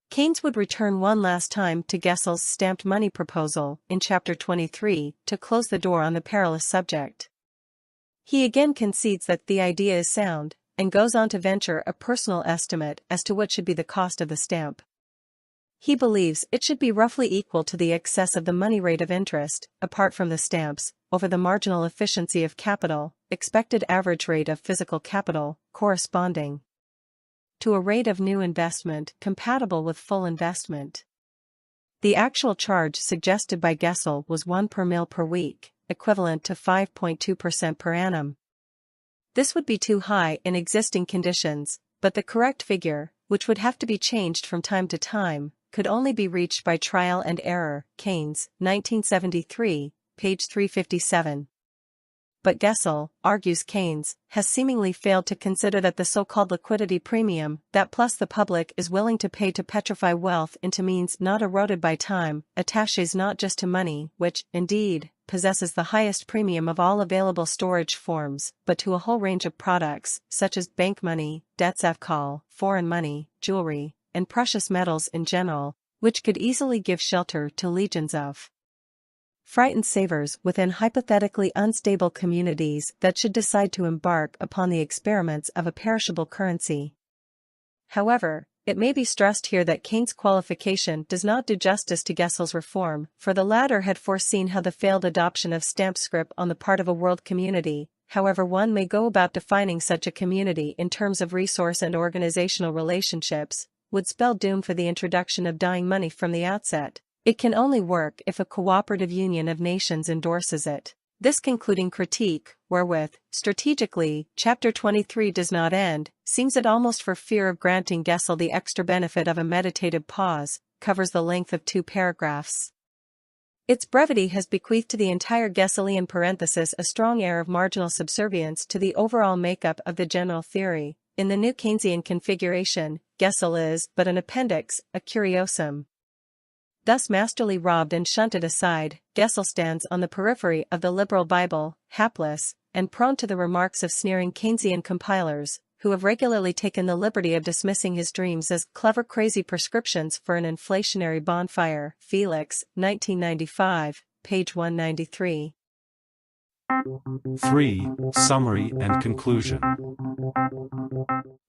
Keynes would return one last time to Gesell's stamped money proposal in chapter 23 to close the door on the perilous subject. He again concedes that the idea is sound, and goes on to venture a personal estimate as to what should be the cost of the stamp. He believes it should be roughly equal to the excess of the money rate of interest, apart from the stamps, over the marginal efficiency of capital, expected average rate of physical capital, corresponding to a rate of new investment compatible with full investment. The actual charge suggested by Gesell was 1 per mil per week, equivalent to 5.2% per annum. This would be too high in existing conditions, but the correct figure, which would have to be changed from time to time, could only be reached by trial and error. Keynes, 1973, page 357. But Gesell, argues Keynes, has seemingly failed to consider that the so-called liquidity premium, that plus the public is willing to pay to petrify wealth into means not eroded by time, attaches not just to money, which, indeed, possesses the highest premium of all available storage forms, but to a whole range of products, such as bank money, debts avkal, foreign money, jewelry, and precious metals in general, which could easily give shelter to legions of frightened savers within hypothetically unstable communities that should decide to embark upon the experiments of a perishable currency. However, it may be stressed here that Keynes' qualification does not do justice to Gesell's reform, for the latter had foreseen how the failed adoption of stamp scrip on the part of a world community, however one may go about defining such a community in terms of resource and organizational relationships, would spell doom for the introduction of dying money from the outset. It can only work if a cooperative union of nations endorses it. This concluding critique, wherewith, strategically, chapter 23 does not end, seems it almost for fear of granting Gesell the extra benefit of a meditative pause, covers the length of 2 paragraphs. Its brevity has bequeathed to the entire Gessellian parenthesis a strong air of marginal subservience to the overall makeup of the general theory. In the new Keynesian configuration, Gesell is but an appendix, a curiosum. Thus masterly robbed and shunted aside, Gesell stands on the periphery of the liberal Bible, hapless, and prone to the remarks of sneering Keynesian compilers, who have regularly taken the liberty of dismissing his dreams as clever crazy prescriptions for an inflationary bonfire. Felix, 1995, page 193. 3. Summary and conclusion.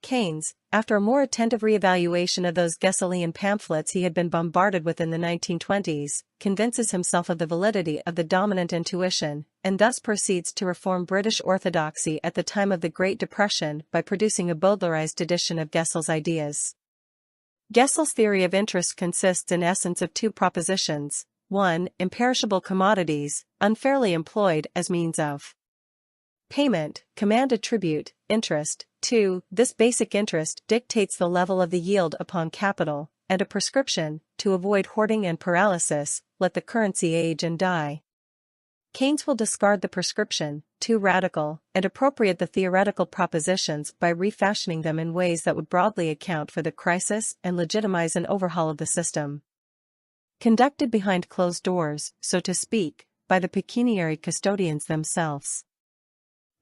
Keynes, after a more attentive re-evaluation of those Gessellian pamphlets he had been bombarded with in the 1920s, convinces himself of the validity of the dominant intuition, and thus proceeds to reform British orthodoxy at the time of the Great Depression by producing a Baudelarized edition of Gesell's ideas. Gesell's theory of interest consists in essence of two propositions. 1. Imperishable commodities, unfairly employed as means of payment, command a tribute, interest. 2. This basic interest dictates the level of the yield upon capital, and a prescription, to avoid hoarding and paralysis, let the currency age and die. Keynes will discard the prescription, too radical, and appropriate the theoretical propositions by refashioning them in ways that would broadly account for the crisis and legitimize an overhaul of the system. Conducted behind closed doors, so to speak, by the pecuniary custodians themselves.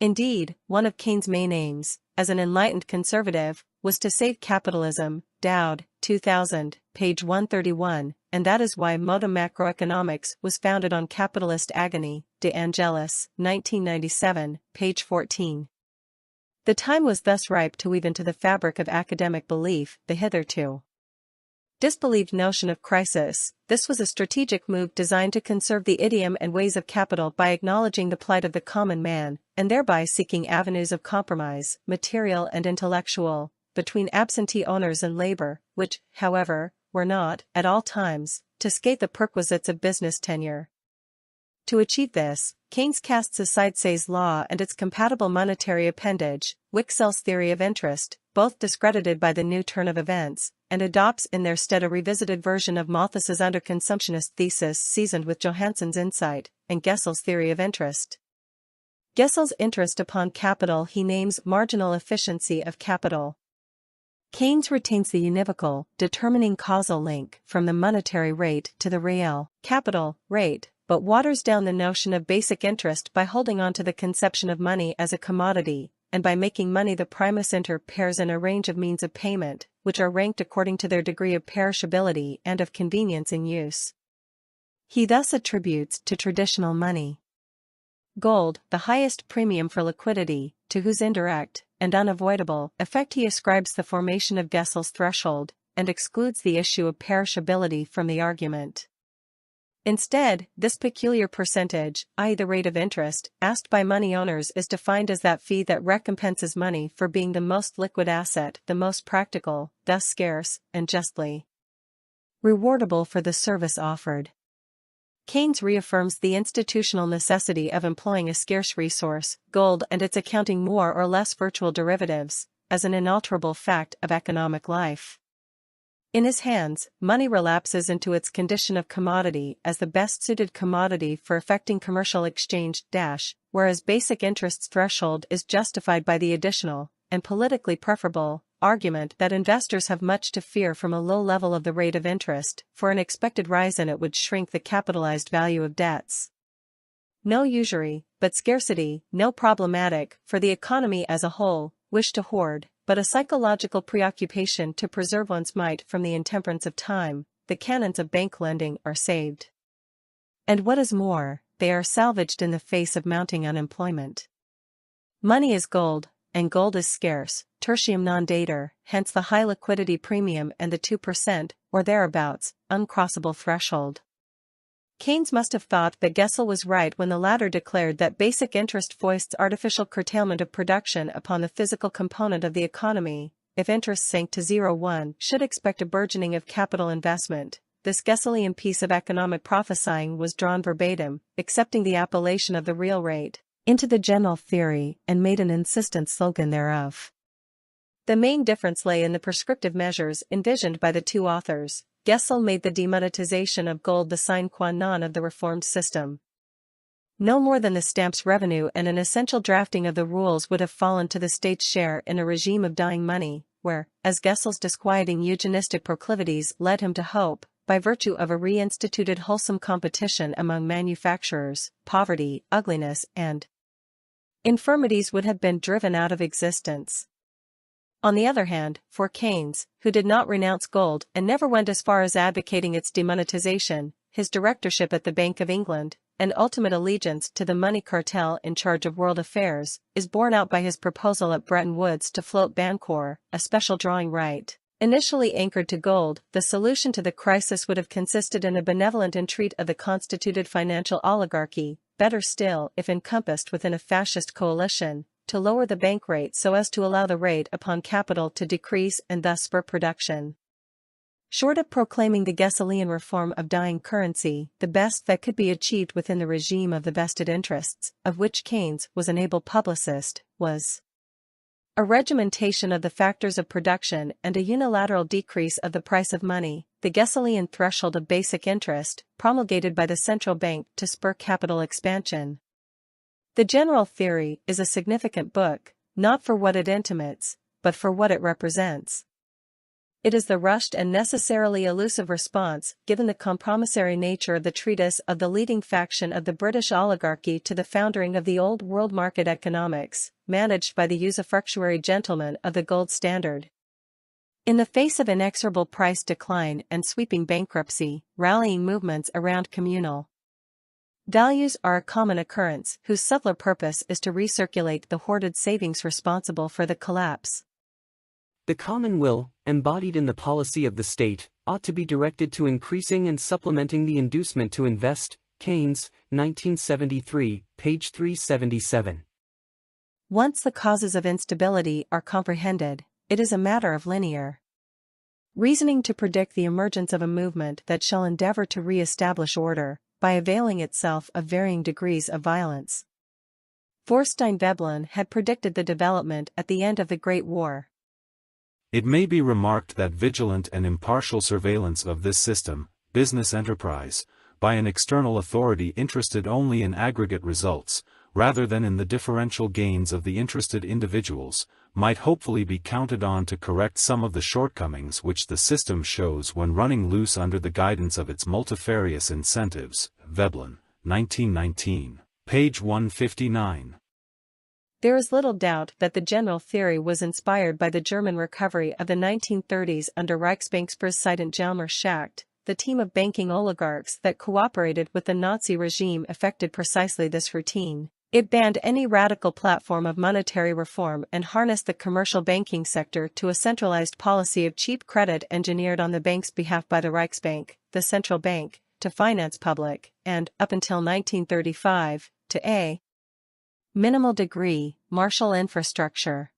Indeed, one of Keynes' main aims, as an enlightened conservative, was to save capitalism, Dowd, 2000, page 131, and that is why modern macroeconomics was founded on capitalist agony, De Angelis, 1997, page 14. The time was thus ripe to weave into the fabric of academic belief the hitherto disbelieved notion of crisis. This was a strategic move designed to conserve the idiom and ways of capital by acknowledging the plight of the common man, and thereby seeking avenues of compromise, material and intellectual, between absentee owners and labor, which, however, were not, at all times, to skate the perquisites of business tenure. To achieve this, Keynes casts aside Say's law and its compatible monetary appendage, Wicksell's theory of interest, both discredited by the new turn of events, and adopts in their stead a revisited version of Malthus's underconsumptionist thesis seasoned with Johansson's insight, and Gesell's theory of interest. Gesell's interest upon capital he names marginal efficiency of capital. Keynes retains the univocal, determining causal link from the monetary rate to the real capital rate, but waters down the notion of basic interest by holding on to the conception of money as a commodity, and by making money the primus inter pares in a range of means of payment, which are ranked according to their degree of perishability and of convenience in use. He thus attributes to traditional money gold, the highest premium for liquidity, to whose indirect, and unavoidable, effect he ascribes the formation of Gesell's threshold, and excludes the issue of perishability from the argument. Instead, this peculiar percentage, i.e. the rate of interest, asked by money owners is defined as that fee that recompenses money for being the most liquid asset, the most practical, thus scarce, and justly rewardable for the service offered. Keynes reaffirms the institutional necessity of employing a scarce resource, gold, and its accounting more or less virtual derivatives, as an inalterable fact of economic life. In his hands, money relapses into its condition of commodity as the best-suited commodity for effecting commercial exchange, whereas basic interest's threshold is justified by the additional, and politically preferable, argument that investors have much to fear from a low level of the rate of interest, for an expected rise in it would shrink the capitalized value of debts. No usury, but scarcity, no problematic, for the economy as a whole, wish to hoard, but a psychological preoccupation to preserve one's might from the intemperance of time. The canons of bank lending are saved. And what is more, they are salvaged in the face of mounting unemployment. Money is gold, and gold is scarce, tertium non datur, hence the high liquidity premium and the 2%, or thereabouts, uncrossable threshold. Keynes must have thought that Gesell was right when the latter declared that basic interest foists artificial curtailment of production upon the physical component of the economy. If interest sank to 0.1, should expect a burgeoning of capital investment. This Gessellian piece of economic prophesying was drawn verbatim, accepting the appellation of the real rate, into the general theory and made an insistent slogan thereof. The main difference lay in the prescriptive measures envisioned by the two authors. Gesell made the demonetization of gold the sine qua non of the reformed system. No more than the stamps revenue and an essential drafting of the rules would have fallen to the state's share in a regime of dying money, where, as Gesell's disquieting eugenistic proclivities led him to hope, by virtue of a reinstituted wholesome competition among manufacturers, poverty, ugliness, and infirmities would have been driven out of existence. On the other hand, for Keynes, who did not renounce gold and never went as far as advocating its demonetization, his directorship at the Bank of England, and ultimate allegiance to the money cartel in charge of world affairs, is borne out by his proposal at Bretton Woods to float Bancor, a special drawing right. Initially anchored to gold, the solution to the crisis would have consisted in a benevolent entreat of the constituted financial oligarchy, better still if encompassed within a fascist coalition, to lower the bank rate so as to allow the rate upon capital to decrease and thus spur production. Short of proclaiming the Gessellian reform of dying currency, the best that could be achieved within the regime of the vested interests, of which Keynes was an able publicist, was a regimentation of the factors of production and a unilateral decrease of the price of money, the Gessellian threshold of basic interest, promulgated by the central bank to spur capital expansion. The General Theory is a significant book, not for what it intimates, but for what it represents. It is the rushed and necessarily elusive response, given the compromissory nature of the treatise of the leading faction of the British oligarchy to the foundering of the old world market economics, managed by the usufructuary gentlemen of the gold standard. In the face of inexorable price decline and sweeping bankruptcy, rallying movements around communal values are a common occurrence whose subtler purpose is to recirculate the hoarded savings responsible for the collapse. The common will, embodied in the policy of the state, ought to be directed to increasing and supplementing the inducement to invest. Keynes, 1973, page 377. Once the causes of instability are comprehended, it is a matter of linear reasoning to predict the emergence of a movement that shall endeavor to re-establish order, by availing itself of varying degrees of violence. Thorstein Veblen had predicted the development at the end of the Great War. It may be remarked that vigilant and impartial surveillance of this system, business enterprise, by an external authority interested only in aggregate results, rather than in the differential gains of the interested individuals, might hopefully be counted on to correct some of the shortcomings which the system shows when running loose under the guidance of its multifarious incentives. Veblen, 1919, page 159. There is little doubt that the General Theory was inspired by the German recovery of the 1930s under Reichsbankspräsident Hjalmar Schacht. The team of banking oligarchs that cooperated with the Nazi regime effected precisely this routine. It banned any radical platform of monetary reform and harnessed the commercial banking sector to a centralized policy of cheap credit engineered on the bank's behalf by the Reichsbank, the central bank, to finance public, and, up until 1935, to a minimal degree, martial infrastructure.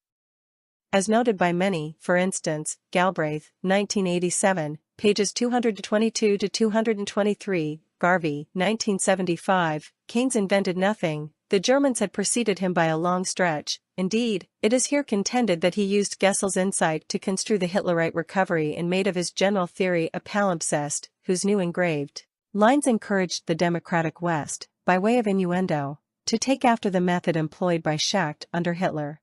As noted by many, for instance, Galbraith, 1987, pages 222 to 223, Garvey, 1975, Keynes invented nothing. The Germans had preceded him by a long stretch. Indeed, it is here contended that he used Gesell's insight to construe the Hitlerite recovery and made of his general theory a palimpsest, whose new engraved lines encouraged the democratic West, by way of innuendo, to take after the method employed by Schacht under Hitler.